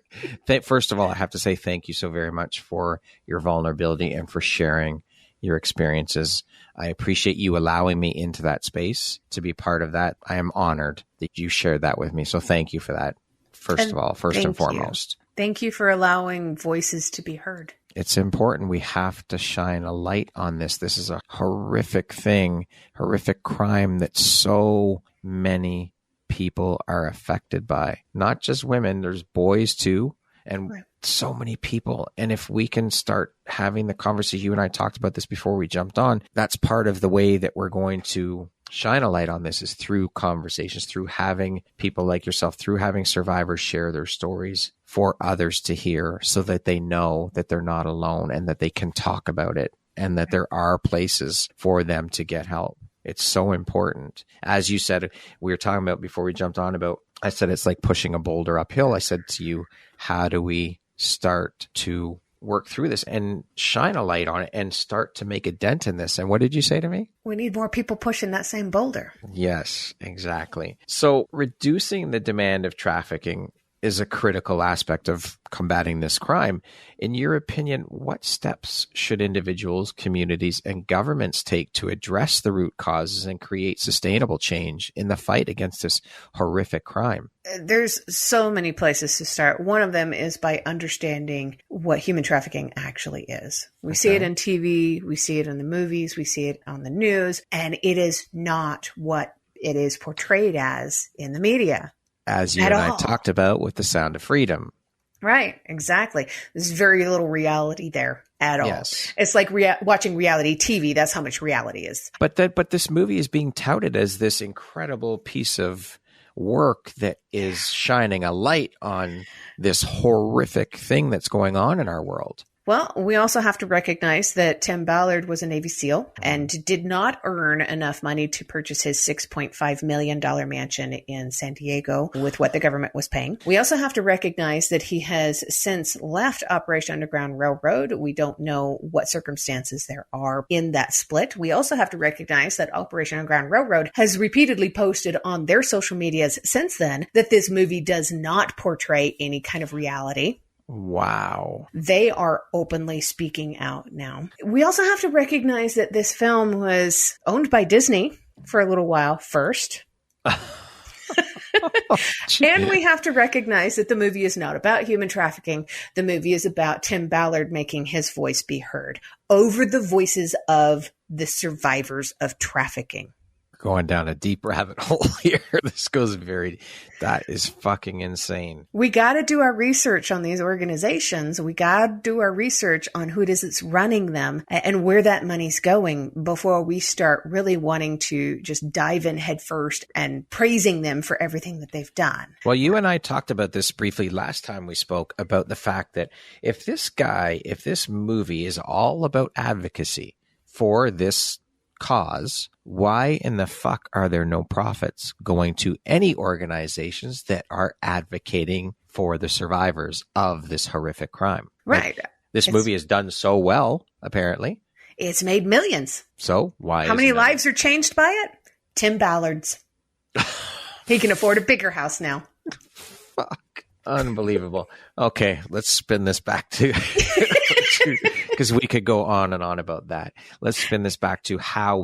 First of all, I have to say thank you so very much for your vulnerability and for sharing your experiences. I appreciate you allowing me into that space to be part of that. I am honored that you shared that with me. So thank you for that. First and foremost. Thank you for allowing voices to be heard. It's important. We have to shine a light on this. This is a horrific thing, horrific crime that so many people are affected by. Not just women, there's boys too, and so many people. And if we can start having the conversation, you and I talked about this before we jumped on, that's part of the way that we're going to shine a light on this is through conversations, through having people like yourself, through having survivors share their stories for others to hear so that they know that they're not alone and that they can talk about it and that there are places for them to get help. It's so important. As you said, we were talking about before we jumped on about, I said, it's like pushing a boulder uphill. I said to you, how do we start to work through this and shine a light on it and start to make a dent in this? And what did you say to me? We need more people pushing that same boulder. Yes, exactly. So reducing the demand of trafficking is a critical aspect of combating this crime. In your opinion, what steps should individuals, communities, and governments take to address the root causes and create sustainable change in the fight against this horrific crime? There's so many places to start. One of them is by understanding what human trafficking actually is. We see it on TV, we see it in the movies, we see it on the news, and it is not what it is portrayed as in the media. As you and I talked about with The Sound of Freedom. Right, exactly. There's very little reality there at all. Yes. It's like watching reality TV. That's how much reality is. But this movie is being touted as this incredible piece of work that is shining a light on this horrific thing that's going on in our world. Well, we also have to recognize that Tim Ballard was a Navy SEAL and did not earn enough money to purchase his $6.5 million mansion in San Diego with what the government was paying. We also have to recognize that he has since left Operation Underground Railroad. We don't know what circumstances there are in that split. We also have to recognize that Operation Underground Railroad has repeatedly posted on their social medias since then that this movie does not portray any kind of reality. Wow. They are openly speaking out now. We also have to recognize that this film was owned by Disney for a little while first. And we have to recognize that the movie is not about human trafficking. The movie is about Tim Ballard making his voice be heard over the voices of the survivors of trafficking. Going down a deep rabbit hole here. That is fucking insane. We got to do our research on these organizations. We got to do our research on who it is that's running them and where that money's going before we start really wanting to just dive in head first and praising them for everything that they've done. Well, you and I talked about this briefly last time we spoke about the fact that if this movie is all about advocacy for this cause, why in the fuck are there no profits going to any organizations that are advocating for the survivors of this horrific crime? Right. Like, this movie has done so well, apparently. It's made millions. So why? How many lives are changed by it? Tim Ballard's. He can afford a bigger house now. Fuck. Unbelievable. Okay, let's spin this back to because we could go on and on about that. Let's spin this back to how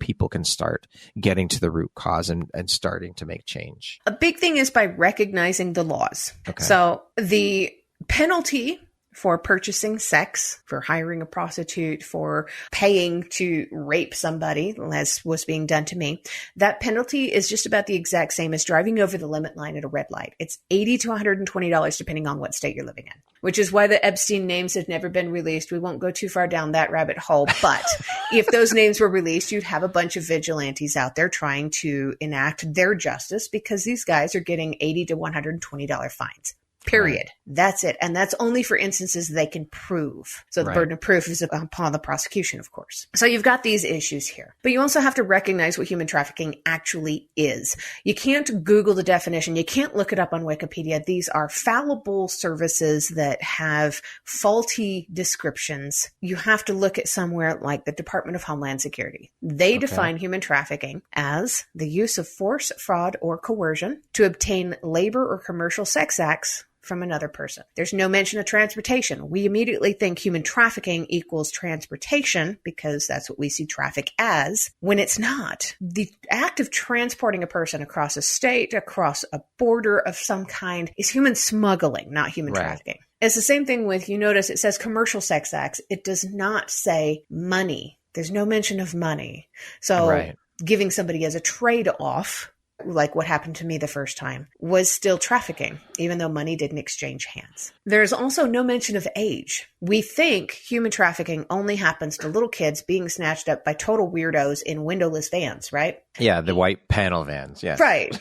people can start getting to the root cause and starting to make change. A big thing is by recognizing the laws. Okay. So the penalty for purchasing sex, for hiring a prostitute, for paying to rape somebody, as was being done to me, that penalty is just about the exact same as driving over the limit line at a red light. It's $80 to $120 depending on what state you're living in, which is why the Epstein names have never been released. We won't go too far down that rabbit hole, but if those names were released, you'd have a bunch of vigilantes out there trying to enact their justice because these guys are getting $80 to $120 fines. Period. Right. That's it. And that's only for instances they can prove. So the burden of proof is upon the prosecution, of course. So you've got these issues here. But you also have to recognize what human trafficking actually is. You can't Google the definition. You can't look it up on Wikipedia. These are fallible services that have faulty descriptions. You have to look at somewhere like the Department of Homeland Security. They define human trafficking as the use of force, fraud, or coercion to obtain labor or commercial sex acts from another person. There's no mention of transportation. We immediately think human trafficking equals transportation because that's what we see traffic as, when it's not. The act of transporting a person across a state, across a border of some kind, is human smuggling, not human trafficking. It's the same thing with, you notice it says commercial sex acts. It does not say money. There's no mention of money. So giving somebody as a trade-off, like what happened to me the first time, was still trafficking, even though money didn't exchange hands. There's also no mention of age. We think human trafficking only happens to little kids being snatched up by total weirdos in windowless vans, right? Yeah, the white panel vans, yes. Right.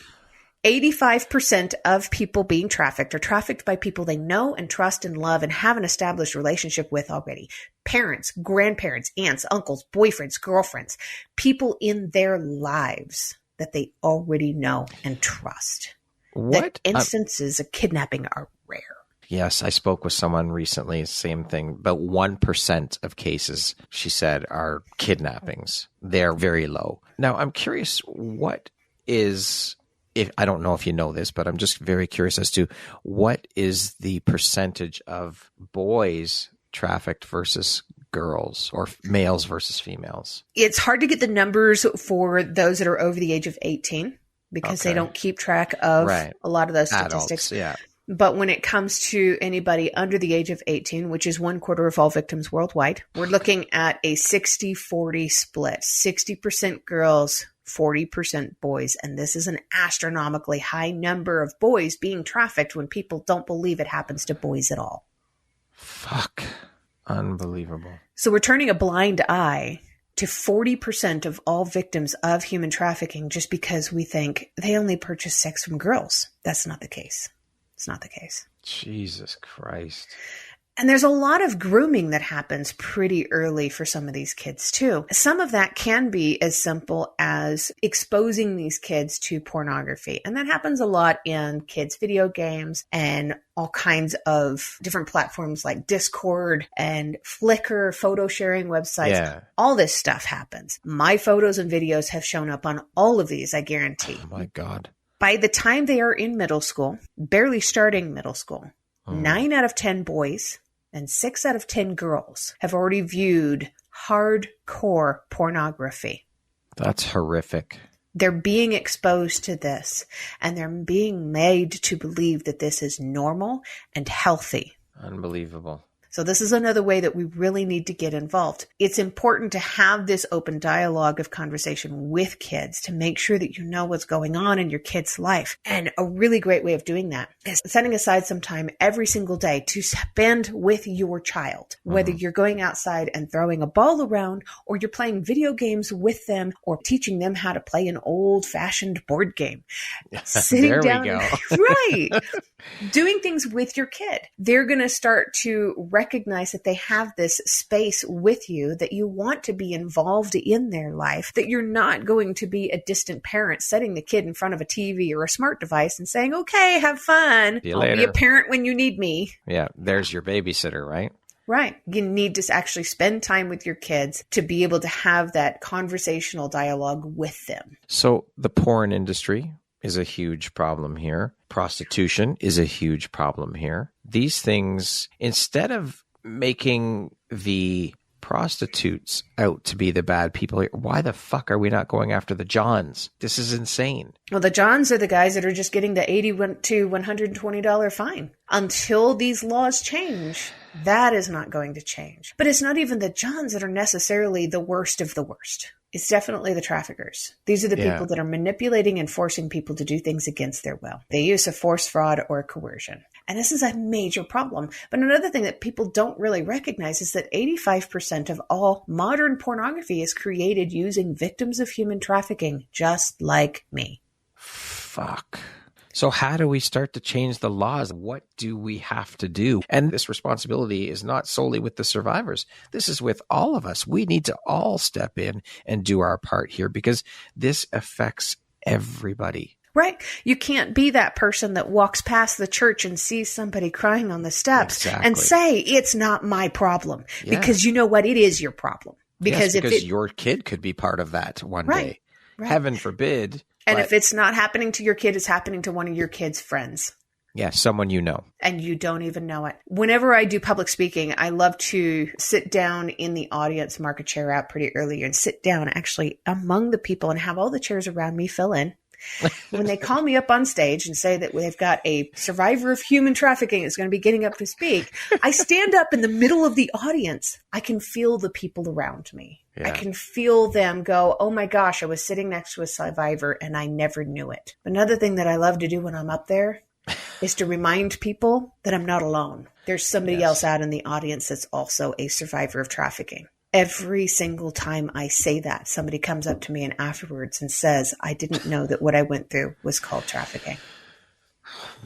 85% of people being trafficked are trafficked by people they know and trust and love and have an established relationship with already. Parents, grandparents, aunts, uncles, boyfriends, girlfriends, people in their lives that they already know and trust. What? The instances of kidnapping are rare. Yes, I spoke with someone recently, same thing. About 1% of cases, she said, are kidnappings. They're very low. Now, I'm curious, what is, if I don't know if you know this, but I'm just very curious as to what is the percentage of boys trafficked versus girls, or males versus females? It's hard to get the numbers for those that are over the age of 18 because they don't keep track of a lot of those statistics. Adults, But when it comes to anybody under the age of 18, which is 1/4 of all victims worldwide, we're looking at a 60-40 split. 60% girls, 40% boys. And this is an astronomically high number of boys being trafficked when people don't believe it happens to boys at all. Fuck. Unbelievable. So we're turning a blind eye to 40% of all victims of human trafficking just because we think they only purchase sex from girls. That's not the case. It's not the case. Jesus Christ. And there's a lot of grooming that happens pretty early for some of these kids too. Some of that can be as simple as exposing these kids to pornography. And that happens a lot in kids' video games and all kinds of different platforms like Discord and Flickr, photo sharing websites. Yeah. All this stuff happens. My photos and videos have shown up on all of these, I guarantee. Oh my God. By the time they are in middle school, barely starting middle school, 9 out of 10 boys and 6 out of 10 girls have already viewed hardcore pornography. That's horrific. They're being exposed to this, and they're being made to believe that this is normal and healthy. Unbelievable. So this is another way that we really need to get involved. It's important to have this open dialogue of conversation with kids to make sure that you know what's going on in your kid's life. And a really great way of doing that is setting aside some time every single day to spend with your child, whether you're going outside and throwing a ball around, or you're playing video games with them, or teaching them how to play an old-fashioned board game. Sitting there down, we go. Right. Doing things with your kid. They're going to start to recognize that they have this space with you, that you want to be involved in their life, that you're not going to be a distant parent setting the kid in front of a TV or a smart device and saying, okay, have fun. See you I'll later. be a parent when you need me. Yeah, there's your babysitter, right? Right. You need to actually spend time with your kids to be able to have that conversational dialogue with them. So the porn industry is a huge problem here. Prostitution is a huge problem here. These things, instead of making the prostitutes out to be the bad people here, why the fuck are we not going after the Johns? This is insane. Well, the Johns are the guys that are just getting the $80 to $120 fine. Until these laws change, that is not going to change. But it's not even the Johns that are necessarily the worst of the worst. It's definitely the traffickers. These are the people that are manipulating and forcing people to do things against their will. The use of force, fraud, or coercion. And this is a major problem. But another thing that people don't really recognize is that 85% of all modern pornography is created using victims of human trafficking, just like me. Fuck. So how do we start to change the laws? What do we have to do? And this responsibility is not solely with the survivors. This is with all of us. We need to all step in and do our part here because this affects everybody. Right. You can't be that person that walks past the church and sees somebody crying on the steps and say, it's not my problem. Yeah. Because you know what? It is your problem. Because your kid could be part of that one day. Right. Heaven forbid. And if it's not happening to your kid, it's happening to one of your kid's friends. Yeah, someone you know. And you don't even know it. Whenever I do public speaking, I love to sit down in the audience, mark a chair out pretty early, and sit down actually among the people and have all the chairs around me fill in. When they call me up on stage and say that they've got a survivor of human trafficking is going to be getting up to speak, I stand up in the middle of the audience. I can feel the people around me. Yeah. I can feel them go, oh my gosh, I was sitting next to a survivor and I never knew it. Another thing that I love to do when I'm up there is to remind people that I'm not alone. There's somebody else out in the audience that's also a survivor of trafficking. Every single time I say that, somebody comes up to me and afterwards and says, I didn't know that what I went through was called trafficking.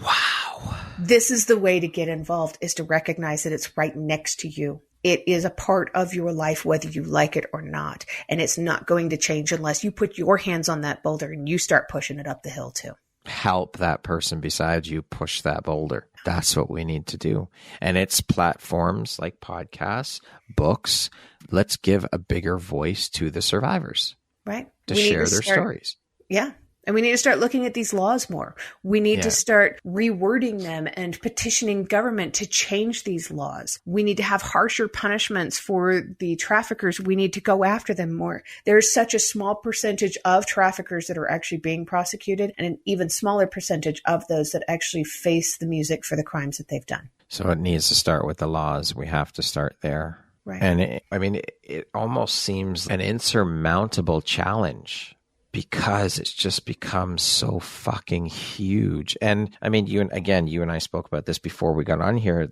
Wow. This is the way to get involved, is to recognize that it's right next to you. It is a part of your life, whether you like it or not. And it's not going to change unless you put your hands on that boulder and you start pushing it up the hill too. Help that person beside you push that boulder. That's what we need to do. And it's platforms like podcasts, books. Let's give a bigger voice to the survivors. Right. To share their stories. Yeah. And we need to start looking at these laws more. We need to start rewording them and petitioning government to change these laws. We need to have harsher punishments for the traffickers. We need to go after them more. There's such a small percentage of traffickers that are actually being prosecuted, and an even smaller percentage of those that actually face the music for the crimes that they've done. So it needs to start with the laws. We have to start there. Right. And it almost seems an insurmountable challenge, because it's just become so fucking huge. And I mean, you and I spoke about this before we got on here.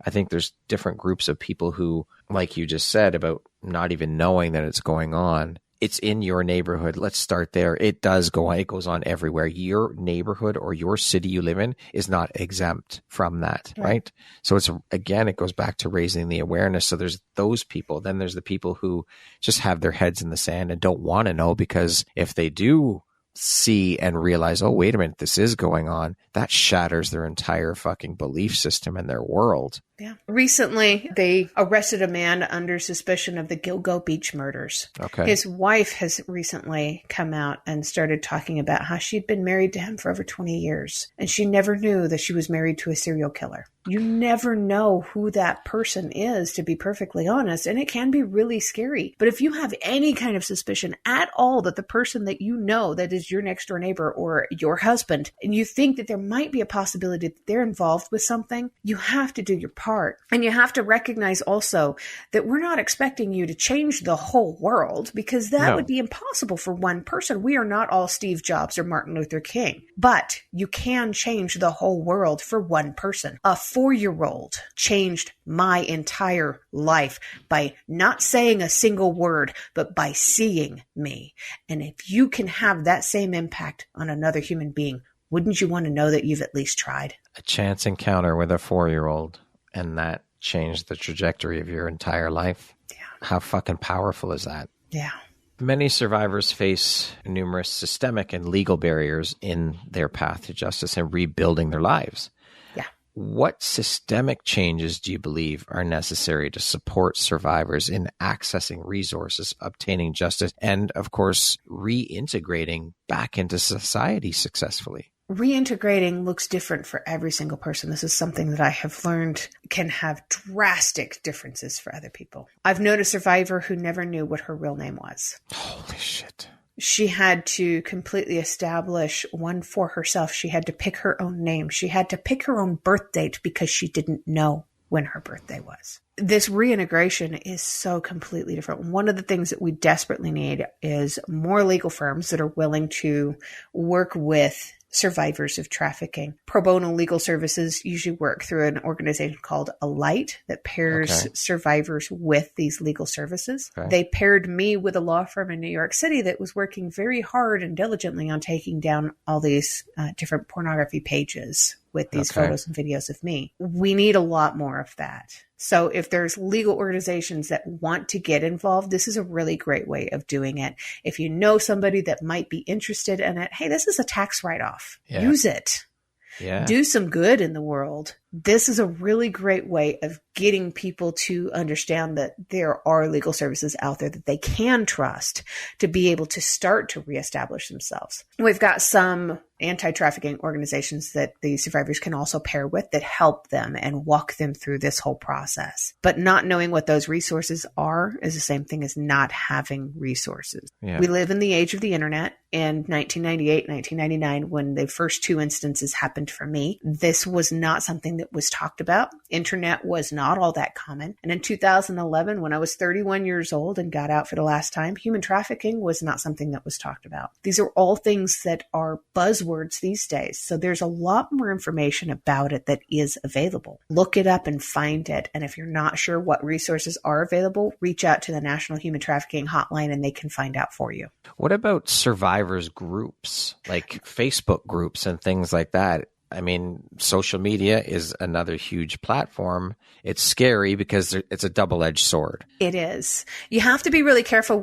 I think there's different groups of people who, like you just said, about not even knowing that it's going on. It's in your neighborhood. Let's start there. It does go on. It goes on everywhere. Your neighborhood or your city you live in is not exempt from that, right? So it goes back to raising the awareness. So there's those people. Then there's the people who just have their heads in the sand and don't want to know, because if they do see and realize, oh, wait a minute, this is going on, that shatters their entire fucking belief system and their world. Yeah. Recently, they arrested a man under suspicion of the Gilgo Beach murders. Okay. His wife has recently come out and started talking about how she'd been married to him for over 20 years, and she never knew that she was married to a serial killer. You never know who that person is, to be perfectly honest, and it can be really scary. But if you have any kind of suspicion at all that the person that you know that is your next door neighbor or your husband, and you think that there might be a possibility that they're involved with something, you have to do your part. And you have to recognize also that we're not expecting you to change the whole world, because that would be impossible for one person. We are not all Steve Jobs or Martin Luther King, but you can change the whole world for one person. A 4-year-old changed my entire life by not saying a single word, but by seeing me. And if you can have that same impact on another human being, wouldn't you want to know that you've at least tried? A chance encounter with a 4-year-old. And that changed the trajectory of your entire life. Yeah. How fucking powerful is that? Yeah. Many survivors face numerous systemic and legal barriers in their path to justice and rebuilding their lives. Yeah. What systemic changes do you believe are necessary to support survivors in accessing resources, obtaining justice, and, of course, reintegrating back into society successfully? Reintegrating looks different for every single person. This is something that I have learned can have drastic differences for other people. I've known a survivor who never knew what her real name was. Holy shit. She had to completely establish one for herself. She had to pick her own name. She had to pick her own birth date because she didn't know when her birthday was. This reintegration is so completely different. One of the things that we desperately need is more legal firms that are willing to work with survivors of trafficking. Pro bono legal services usually work through an organization called Alight that pairs survivors with these legal services. Okay. They paired me with a law firm in New York City that was working very hard and diligently on taking down all these different pornography pages with these photos and videos of me. We need a lot more of that. So if there's legal organizations that want to get involved, this is a really great way of doing it. If you know somebody that might be interested in it, hey, this is a tax write-off. Yeah. Use it. Yeah. Do some good in the world. This is a really great way of getting people to understand that there are legal services out there that they can trust to be able to start to reestablish themselves. We've got some anti-trafficking organizations that the survivors can also pair with that help them and walk them through this whole process. But not knowing what those resources are is the same thing as not having resources. Yeah. We live in the age of the internet. In 1998, 1999, when the first two instances happened for me, this was not something that was talked about. Internet was not all that common. And in 2011, when I was 31 years old and got out for the last time, human trafficking was not something that was talked about. These are all things that are buzzwords these days. So there's a lot more information about it that is available. Look it up and find it. And if you're not sure what resources are available, reach out to the National Human Trafficking Hotline and they can find out for you. What about survivors groups, like Facebook groups and things like that? I mean, social media is another huge platform. It's scary because it's a double-edged sword. It is. You have to be really careful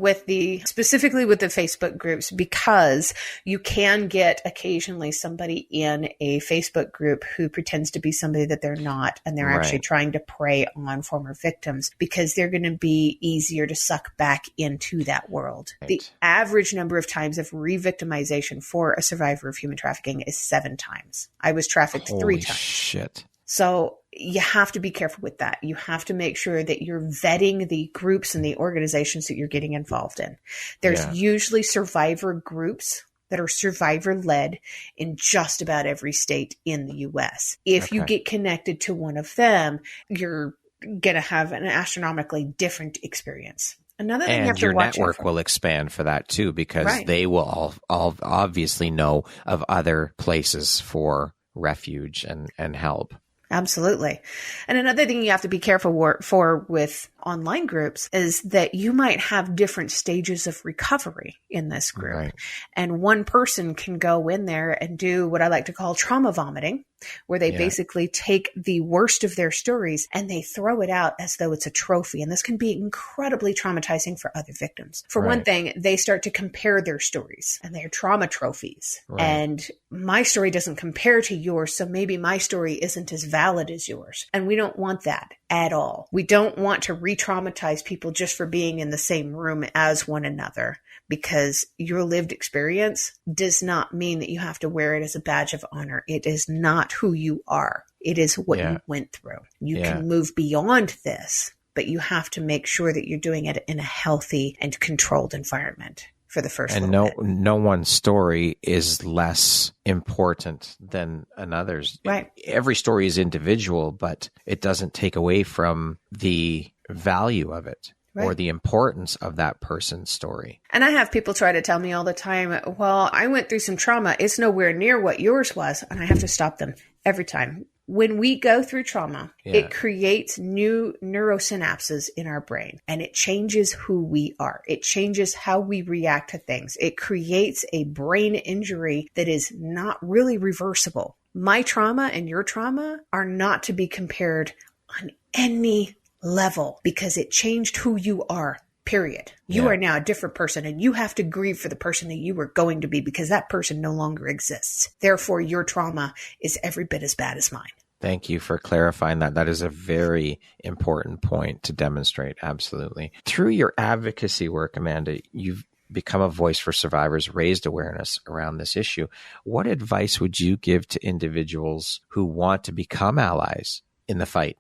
specifically with the Facebook groups, because you can get occasionally somebody in a Facebook group who pretends to be somebody that they're not, and they're actually trying to prey on former victims because they're going to be easier to suck back into that world. Right. The average number of times of re-victimization for a survivor of human trafficking is 7 times. I was trafficked 3 times. Shit. So you have to be careful with that. You have to make sure that you're vetting the groups and the organizations that you're getting involved in. There's usually survivor groups that are survivor-led in just about every state in the U.S. If you get connected to one of them, you're going to have an astronomically different experience. Another thing you have to watch out for. And your network will expand for that too, because they will all obviously know of other places for refuge and help. Absolutely. And another thing you have to be careful for with online groups is that you might have different stages of recovery in this group. Right. And one person can go in there and do what I like to call trauma vomiting, where they basically take the worst of their stories and they throw it out as though it's a trophy. And this can be incredibly traumatizing for other victims. For one thing, they start to compare their stories and they're trauma trophies. Right. And my story doesn't compare to yours, so maybe my story isn't as valid as yours. And we don't want that at all. We don't want to re-traumatize people just for being in the same room as one another, because your lived experience does not mean that you have to wear it as a badge of honor. It is not who you are. It is what you went through. You can move beyond this, but you have to make sure that you're doing it in a healthy and controlled environment for the first and no one's story is less important than another's. Right. Every story is individual, but it doesn't take away from the value of it. Right. Or the importance of that person's story. And I have people try to tell me all the time, well, I went through some trauma. It's nowhere near what yours was. And I have to stop them every time. When we go through trauma, it creates new neurosynapses in our brain, and it changes who we are. It changes how we react to things. It creates a brain injury that is not really reversible. My trauma and your trauma are not to be compared on any level, because it changed who you are, period. You are now a different person, and you have to grieve for the person that you were going to be, because that person no longer exists. Therefore, your trauma is every bit as bad as mine. Thank you for clarifying that. That is a very important point to demonstrate. Absolutely. Through your advocacy work, Amanda, you've become a voice for survivors, raised awareness around this issue. What advice would you give to individuals who want to become allies in the fight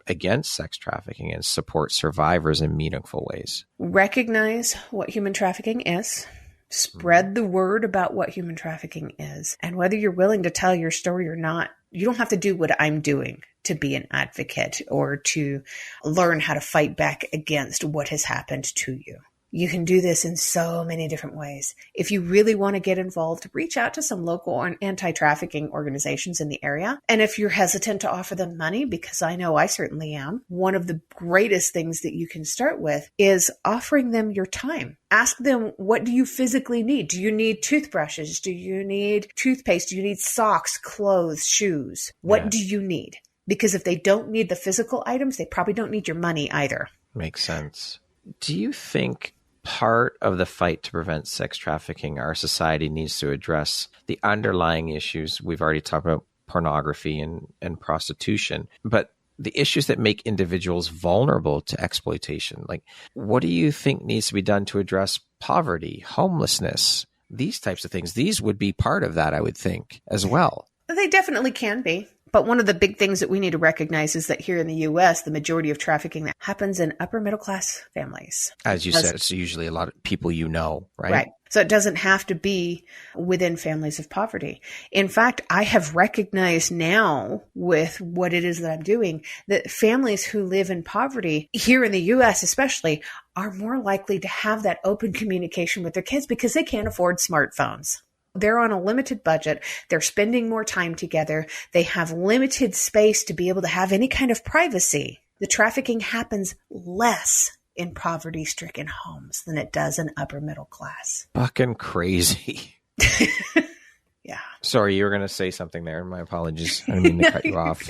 against sex trafficking and support survivors in meaningful ways? Recognize what human trafficking is. Spread the word about what human trafficking is. And whether you're willing to tell your story or not, you don't have to do what I'm doing to be an advocate or to learn how to fight back against what has happened to you. You can do this in so many different ways. If you really want to get involved, reach out to some local anti-trafficking organizations in the area. And if you're hesitant to offer them money, because I know I certainly am, one of the greatest things that you can start with is offering them your time. Ask them, what do you physically need? Do you need toothbrushes? Do you need toothpaste? Do you need socks, clothes, shoes? What do you need? Because if they don't need the physical items, they probably don't need your money either. Makes sense. Do you think part of the fight to prevent sex trafficking, our society needs to address the underlying issues? We've already talked about pornography and prostitution, but the issues that make individuals vulnerable to exploitation. Like, what do you think needs to be done to address poverty, homelessness, these types of things? These would be part of that, I would think, as well. They definitely can be. But one of the big things that we need to recognize is that here in the U.S., the majority of trafficking that happens in upper middle class families. As you said, it's usually a lot of people you know, right? Right. So it doesn't have to be within families of poverty. In fact, I have recognized now with what it is that I'm doing that families who live in poverty here in the U.S. especially are more likely to have that open communication with their kids because they can't afford smartphones. They're on a limited budget. They're spending more time together. They have limited space to be able to have any kind of privacy. The trafficking happens less in poverty-stricken homes than it does in upper middle class. Fucking crazy. Yeah. Sorry, you were going to say something there. My apologies. I didn't mean to cut you off.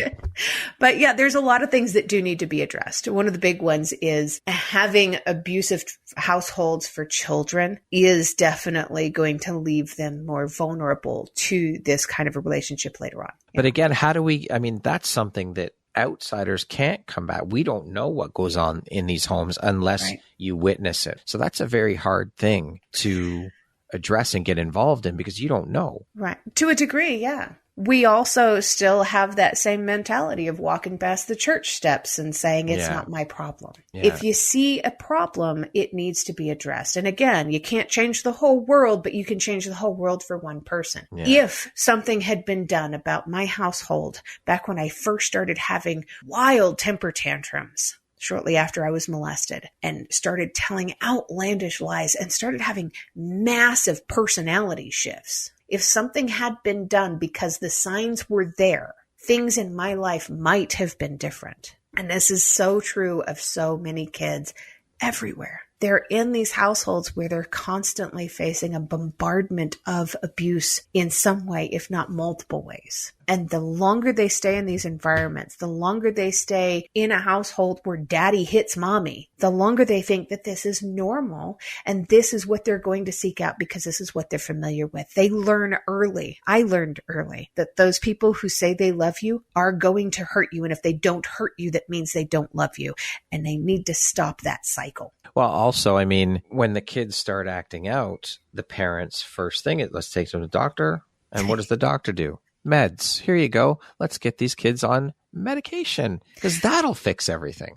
But yeah, there's a lot of things that do need to be addressed. One of the big ones is having abusive households for children is definitely going to leave them more vulnerable to this kind of a relationship later on. But again, how do we, that's something that outsiders can't combat. We don't know what goes on in these homes unless you witness it. So that's a very hard thing to address and get involved in because you don't know. Right. To a degree, yeah. We also still have that same mentality of walking past the church steps and saying it's not my problem. Yeah. If you see a problem, it needs to be addressed. And again, you can't change the whole world, but you can change the whole world for one person. Yeah. If something had been done about my household back when I first started having wild temper tantrums, shortly after I was molested, and started telling outlandish lies and started having massive personality shifts. If something had been done because the signs were there, things in my life might have been different. And this is so true of so many kids everywhere. They're in these households where they're constantly facing a bombardment of abuse in some way, if not multiple ways. And the longer they stay in these environments, the longer they stay in a household where daddy hits mommy, the longer they think that this is normal and this is what they're going to seek out because this is what they're familiar with. They learn early. I learned early that those people who say they love you are going to hurt you. And if they don't hurt you, that means they don't love you. And they need to stop that cycle. Well, also, when the kids start acting out, the parents' first thing is, let's take them to the doctor. And what does the doctor do? Meds. Here you go. Let's get these kids on medication because that'll fix everything.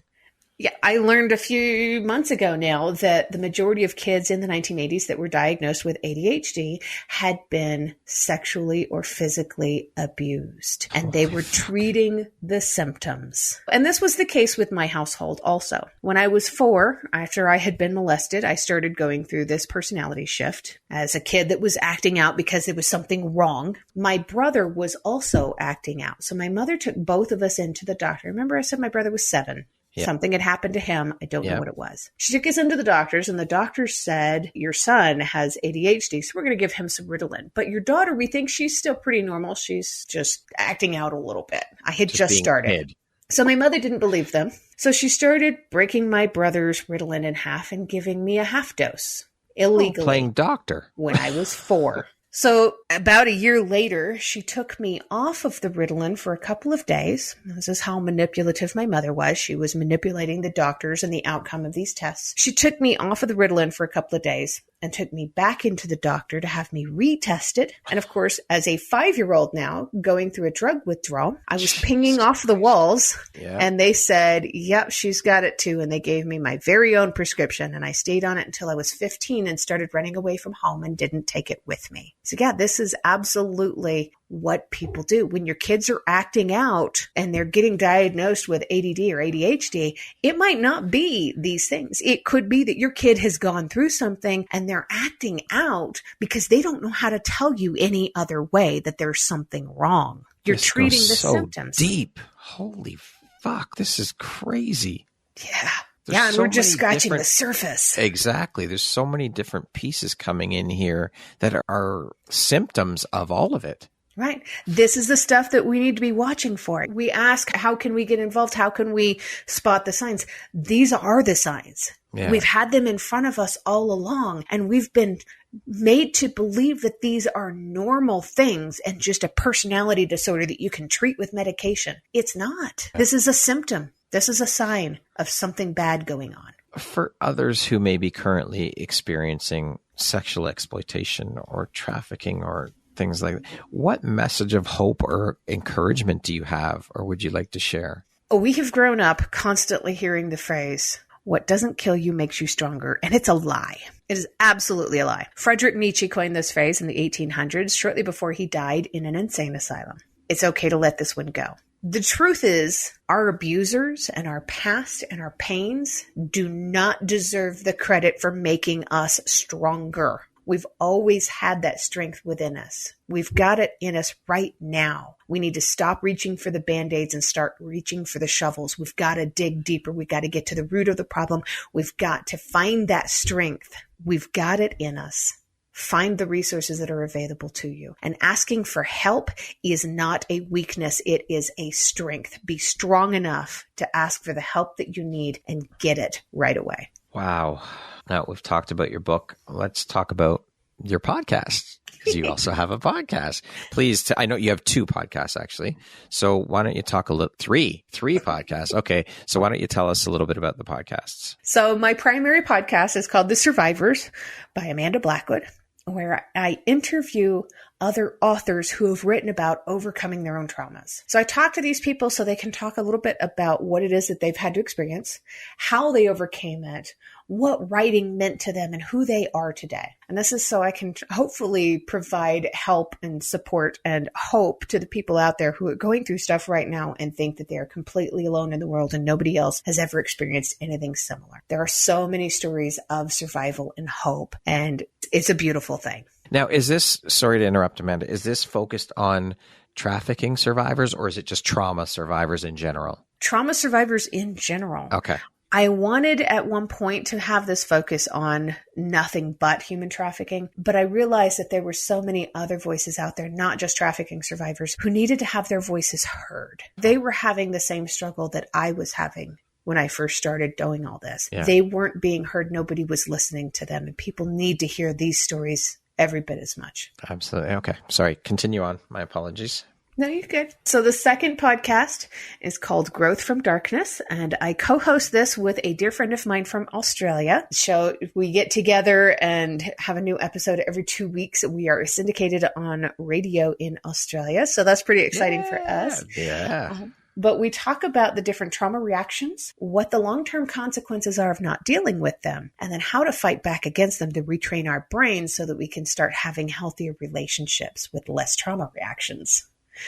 Yeah, I learned a few months ago now that the majority of kids in the 1980s that were diagnosed with ADHD had been sexually or physically abused, and they were treating the symptoms. And this was the case with my household also. When I was 4, after I had been molested, I started going through this personality shift as a kid that was acting out because there was something wrong. My brother was also acting out. So my mother took both of us into the doctor. Remember I said my brother was 7. Yep. Something had happened to him. I don't know what it was. She took us into the doctors, and the doctor said, your son has ADHD, so we're going to give him some Ritalin. But your daughter, we think she's still pretty normal. She's just acting out a little bit. I had just started. So my mother didn't believe them. So she started breaking my brother's Ritalin in half and giving me a half dose illegally. Playing doctor. When I was 4. So about a year later, she took me off of the Ritalin for a couple of days. This is how manipulative my mother was. She was manipulating the doctors and the outcome of these tests. She took me off of the Ritalin for a couple of days and took me back into the doctor to have me retested. And of course, as a 5-year-old now going through a drug withdrawal, I was pinging off the walls and they said, yep, she's got it too. And they gave me my very own prescription. And I stayed on it until I was 15 and started running away from home and didn't take it with me. So yeah, this is absolutely what people do. When your kids are acting out and they're getting diagnosed with ADD or ADHD, it might not be these things. It could be that your kid has gone through something and they're acting out because they don't know how to tell you any other way that there's something wrong. You're treating the symptoms. Deep. Holy fuck. This is crazy. Yeah. And we're just scratching the surface. Exactly. There's so many different pieces coming in here that are symptoms of all of it. Right. This is the stuff that we need to be watching for. We ask, how can we get involved? How can we spot the signs? These are the signs. Yeah. We've had them in front of us all along, and we've been made to believe that these are normal things and just a personality disorder that you can treat with medication. It's not. This is a symptom. This is a sign of something bad going on. For others who may be currently experiencing sexual exploitation or trafficking or things like that, what message of hope or encouragement do you have or would you like to share? We have grown up constantly hearing the phrase, what doesn't kill you makes you stronger. And it's a lie. It is absolutely a lie. Friedrich Nietzsche coined this phrase in the 1800s, shortly before he died in an insane asylum. It's okay to let this one go. The truth is, our abusers and our past and our pains do not deserve the credit for making us stronger. We've always had that strength within us. We've got it in us right now. We need to stop reaching for the Band-Aids and start reaching for the shovels. We've got to dig deeper. We've got to get to the root of the problem. We've got to find that strength. We've got it in us. Find the resources that are available to you. And asking for help is not a weakness. It is a strength. Be strong enough to ask for the help that you need and get it right away. Wow. Now we've talked about your book. Let's talk about your podcast, because you also have a podcast. Please, I know you have 2 podcasts actually. So why don't you talk a little, three podcasts. Okay. So why don't you tell us a little bit about the podcasts? So my primary podcast is called The Survivors by Amanda Blackwwod, where I interview other authors who have written about overcoming their own traumas. So I talk to these people so they can talk a little bit about what it is that they've had to experience, how they overcame it, what writing meant to them, and who they are today. And this is so I can hopefully provide help and support and hope to the people out there who are going through stuff right now and think that they are completely alone in the world and nobody else has ever experienced anything similar. There are so many stories of survival and hope, and it's a beautiful thing. Now, is this, sorry to interrupt, Amanda, is this focused on trafficking survivors or is it just trauma survivors in general? Trauma survivors in general. Okay. I wanted at one point to have this focus on nothing but human trafficking, but I realized that there were so many other voices out there, not just trafficking survivors, who needed to have their voices heard. They were having the same struggle that I was having when I first started doing all this. Yeah. They weren't being heard. Nobody was listening to them, and people need to hear these stories every bit as much. Absolutely. Okay. Sorry. Continue on. My apologies. No, you're good. So the second podcast is called Growth from Darkness, and I co-host this with a dear friend of mine from Australia. So we get together and have a new episode every 2 weeks. We are syndicated on radio in Australia, so that's pretty exciting for us. Yeah. But we talk about the different trauma reactions, what the long-term consequences are of not dealing with them, and then how to fight back against them to retrain our brains so that we can start having healthier relationships with less trauma reactions.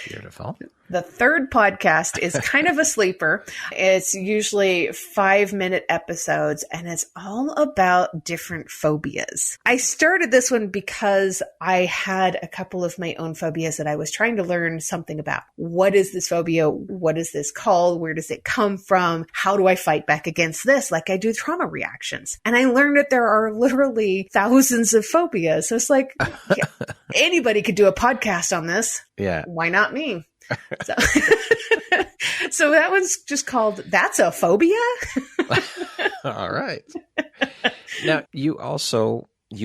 Beautiful. The third podcast is kind of a sleeper. It's usually 5-minute episodes, and it's all about different phobias. I started this one because I had a couple of my own phobias that I was trying to learn something about. What is this phobia? What is this called? Where does it come from? How do I fight back against this like I do trauma reactions? And I learned that there are literally thousands of phobias. So it's like, yeah, anybody could do a podcast on this. Yeah. Why not me? So that one's just called That's a Phobia. All right. Now, you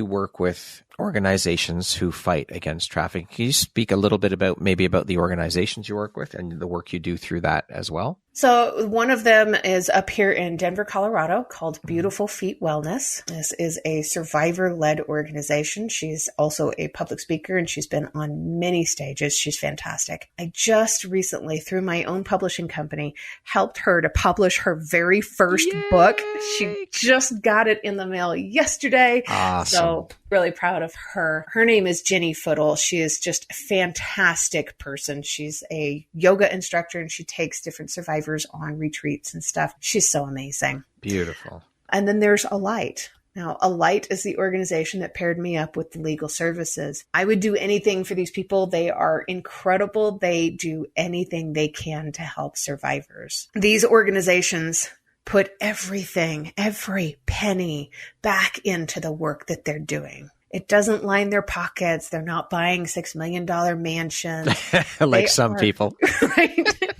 work with organizations who fight against trafficking. Can you speak a little bit about the organizations you work with and the work you do through that as well? So one of them is up here in Denver, Colorado, called Beautiful Feet Wellness. This is a survivor-led organization. She's also a public speaker, and she's been on many stages. She's fantastic. I just recently, through my own publishing company, helped her to publish her very first book. She just got it in the mail yesterday. Awesome. So really proud of with her. Her name is Jenny Footle. She is just a fantastic person. She's a yoga instructor and she takes different survivors on retreats and stuff. She's so amazing. Beautiful. And then there's Alight. Now, Alight is the organization that paired me up with the legal services. I would do anything for these people. They are incredible. They do anything they can to help survivors. These organizations put everything, every penny back into the work that they're doing. It doesn't line their pockets. They're not buying $6 million mansions. Like some people. Right?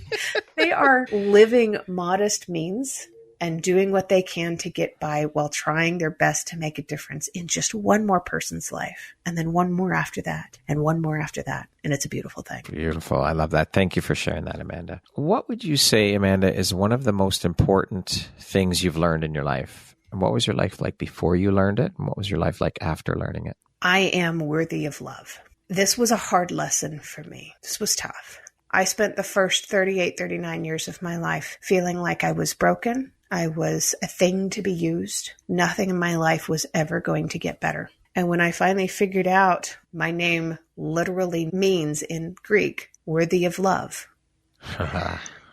They are living modest means and doing what they can to get by while trying their best to make a difference in just one more person's life. And then one more after that, and one more after that. And it's a beautiful thing. Beautiful. I love that. Thank you for sharing that, Amanda. What would you say, Amanda, is one of the most important things you've learned in your life? And what was your life like before you learned it? And what was your life like after learning it? I am worthy of love. This was a hard lesson for me. This was tough. I spent the first 38, 39 years of my life feeling like I was broken. I was a thing to be used. Nothing in my life was ever going to get better. And when I finally figured out my name literally means in Greek, worthy of love.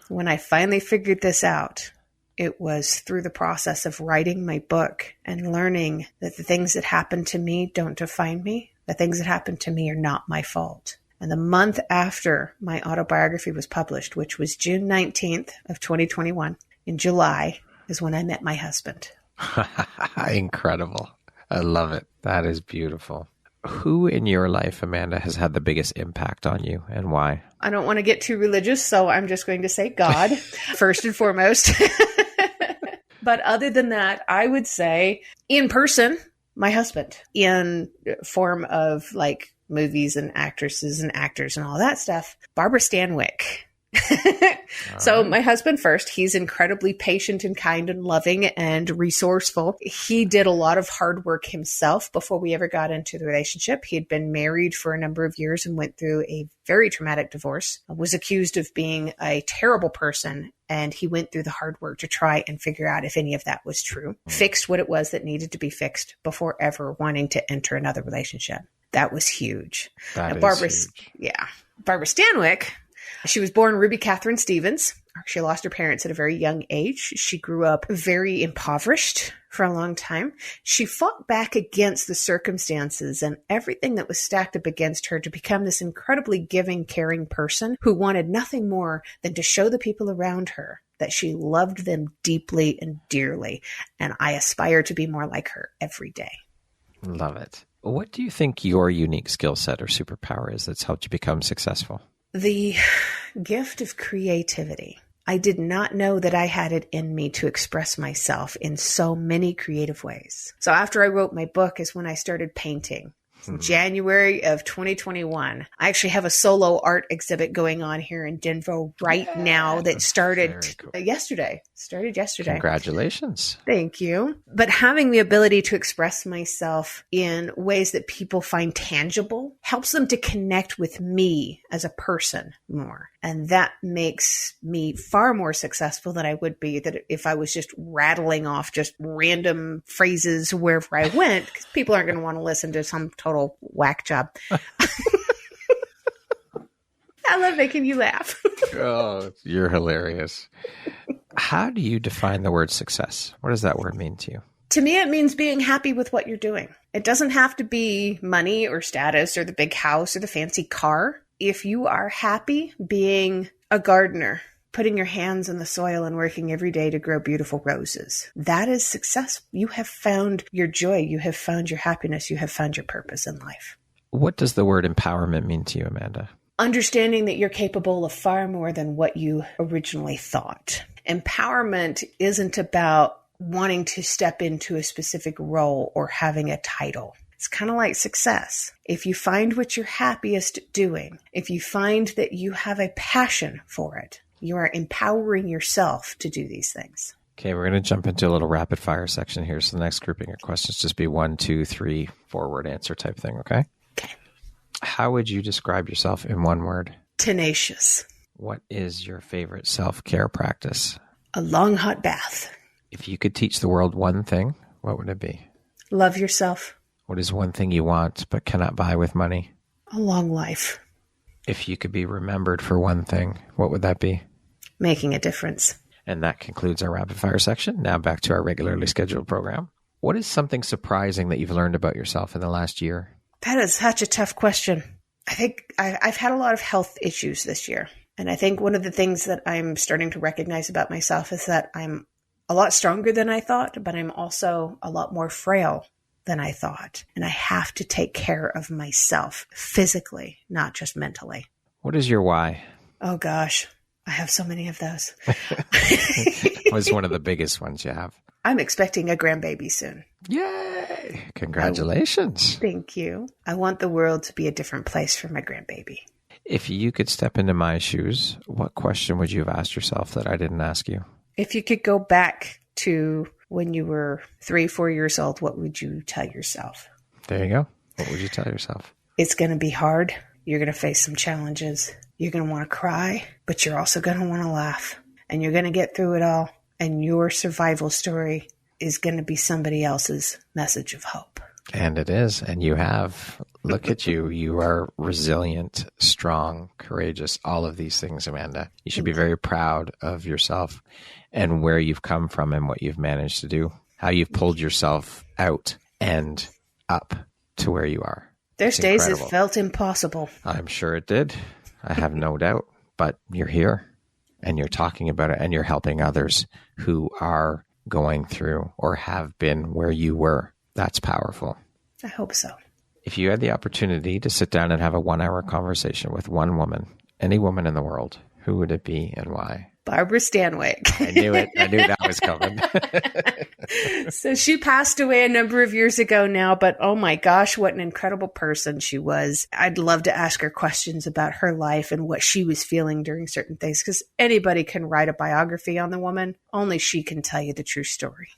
When I finally figured this out, it was through the process of writing my book and learning that the things that happened to me don't define me. The things that happened to me are not my fault. And the month after my autobiography was published, which was June 19th of 2021, in July, is when I met my husband. Incredible. I love it. That is beautiful. Who in your life, Amanda, has had the biggest impact on you and why? I don't want to get too religious, so I'm just going to say God, first and foremost. But other than that, I would say in person, my husband, in form of like movies and actresses and actors and all that stuff, Barbara Stanwyck. So my husband first, he's incredibly patient and kind and loving and resourceful. He did a lot of hard work himself before we ever got into the relationship. He had been married for a number of years and went through a very traumatic divorce, was accused of being a terrible person. And he went through the hard work to try and figure out if any of that was true, fixed what it was that needed to be fixed before ever wanting to enter another relationship. That was huge. Barbara, huge. Yeah. Barbara Stanwyck, she was born Ruby Catherine Stevens. She lost her parents at a very young age. She grew up very impoverished for a long time. She fought back against the circumstances and everything that was stacked up against her to become this incredibly giving, caring person who wanted nothing more than to show the people around her that she loved them deeply and dearly. And I aspire to be more like her every day. Love it. What do you think your unique skill set or superpower is that's helped you become successful? The gift of creativity. I did not know that I had it in me to express myself in so many creative ways. So after I wrote my book is when I started painting. January of 2021. I actually have a solo art exhibit going on here in Denver right now that started yesterday. Congratulations. Thank you. But having the ability to express myself in ways that people find tangible helps them to connect with me as a person more. And that makes me far more successful than I would be that if I was just rattling off just random phrases wherever I went, because people aren't going to want to listen to some total whack job. I love making you laugh. Oh, you're hilarious. How do you define the word success? What does that word mean to you? To me, it means being happy with what you're doing. It doesn't have to be money or status or the big house or the fancy car. If you are happy being a gardener, putting your hands in the soil and working every day to grow beautiful roses, that is success. You have found your joy. You have found your happiness. You have found your purpose in life. What does the word empowerment mean to you, Amanda? Understanding that you're capable of far more than what you originally thought. Empowerment isn't about wanting to step into a specific role or having a title. It's kind of like success. If you find what you're happiest doing, if you find that you have a passion for it, you are empowering yourself to do these things. Okay, we're going to jump into a little rapid fire section here. So the next grouping of questions just be 1, 2, 3, 4-word answer type thing, okay? Okay. How would you describe yourself in one word? Tenacious. What is your favorite self-care practice? A long hot bath. If you could teach the world one thing, what would it be? Love yourself. What is one thing you want but cannot buy with money? A long life. If you could be remembered for one thing, what would that be? Making a difference. And that concludes our rapid fire section. Now back to our regularly scheduled program. What is something surprising that you've learned about yourself in the last year? That is such a tough question. I think I've had a lot of health issues this year. And I think one of the things that I'm starting to recognize about myself is that I'm a lot stronger than I thought, but I'm also a lot more frail than I thought. And I have to take care of myself physically, not just mentally. What is your why? Oh, gosh. I have so many of those. What's one of the biggest ones you have? I'm expecting a grandbaby soon. Yay! Congratulations. Thank you. I want the world to be a different place for my grandbaby. If you could step into my shoes, what question would you have asked yourself that I didn't ask you? If you could go back to when you were 3-4 years old, what would you tell yourself? There you go. What would you tell yourself? It's going to be hard. You're going to face some challenges. You're going to want to cry, but you're also going to want to laugh. And you're going to get through it all. And your survival story is going to be somebody else's message of hope. And it is. And you have. Look at you. You are resilient, strong, courageous, all of these things, Amanda. You should be very proud of yourself and where you've come from and what you've managed to do, how you've pulled yourself out and up to where you are. There's days it felt impossible. I'm sure it did. I have no doubt. But you're here and you're talking about it and you're helping others who are going through or have been where you were. That's powerful. I hope so. If you had the opportunity to sit down and have a 1-hour conversation with one woman, any woman in the world, who would it be and why? Barbara Stanwyck. I knew it. I knew that was coming. So she passed away a number of years ago now, but oh my gosh, what an incredible person she was. I'd love to ask her questions about her life and what she was feeling during certain things, because anybody can write a biography on the woman. Only she can tell you the true story.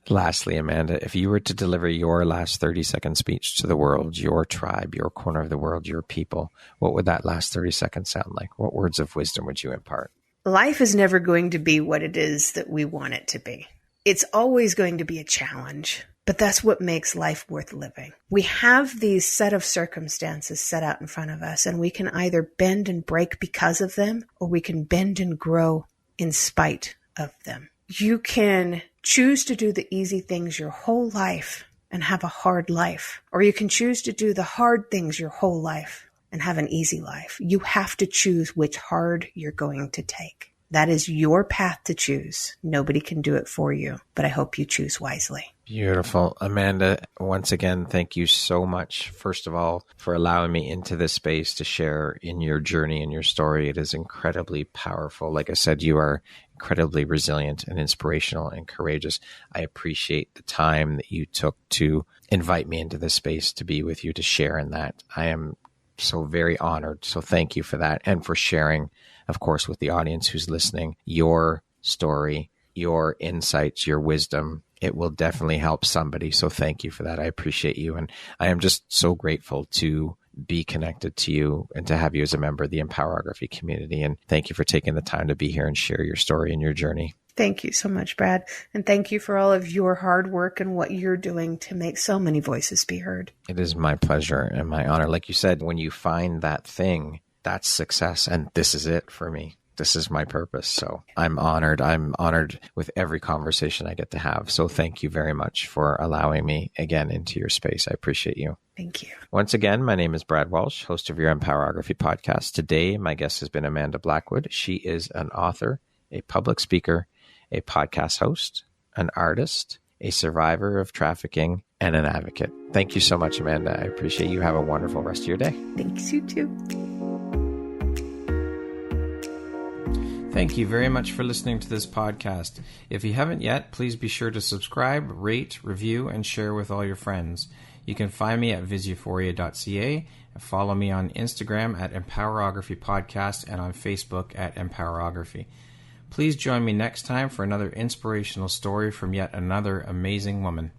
Lastly, Amanda, if you were to deliver your last 30-second speech to the world, your tribe, your corner of the world, your people, what would that last 30 seconds sound like? What words of wisdom would you impart? Life is never going to be what it is that we want it to be. It's always going to be a challenge, but that's what makes life worth living. We have these set of circumstances set out in front of us, and we can either bend and break because of them, or we can bend and grow in spite of them. You can choose to do the easy things your whole life and have a hard life, or you can choose to do the hard things your whole life and have an easy life. You have to choose which hard you're going to take. That is your path to choose. Nobody can do it for you, but I hope you choose wisely. Beautiful. Amanda, once again, thank you so much, first of all, for allowing me into this space to share in your journey and your story. It is incredibly powerful. Like I said, you are incredibly resilient and inspirational and courageous. I appreciate the time that you took to invite me into this space to be with you, to share in that. I am so very honored. So thank you for that. And for sharing, of course, with the audience who's listening, your story, your insights, your wisdom. It will definitely help somebody. So thank you for that. I appreciate you. And I am just so grateful to be connected to you and to have you as a member of the Empowerography community. And thank you for taking the time to be here and share your story and your journey. Thank you so much, Brad. And thank you for all of your hard work and what you're doing to make so many voices be heard. It is my pleasure and my honor. Like you said, when you find that thing, that's success. And this is it for me. This is my purpose. So I'm honored. I'm honored with every conversation I get to have. So thank you very much for allowing me again into your space. I appreciate you. Thank you. Once again, my name is Brad Walsh, host of your Empowerography Podcast. Today, my guest has been Amanda Blackwwod. She is an author, a public speaker, a podcast host, an artist, a survivor of trafficking, and an advocate. Thank you so much, Amanda. I appreciate you. Have a wonderful rest of your day. Thanks, you too. Thank you very much for listening to this podcast. If you haven't yet, please be sure to subscribe, rate, review, and share with all your friends. You can find me at viseuphoria.ca and follow me on Instagram at Empowerography Podcast and on Facebook at Empowerography. Please join me next time for another inspirational story from yet another amazing woman.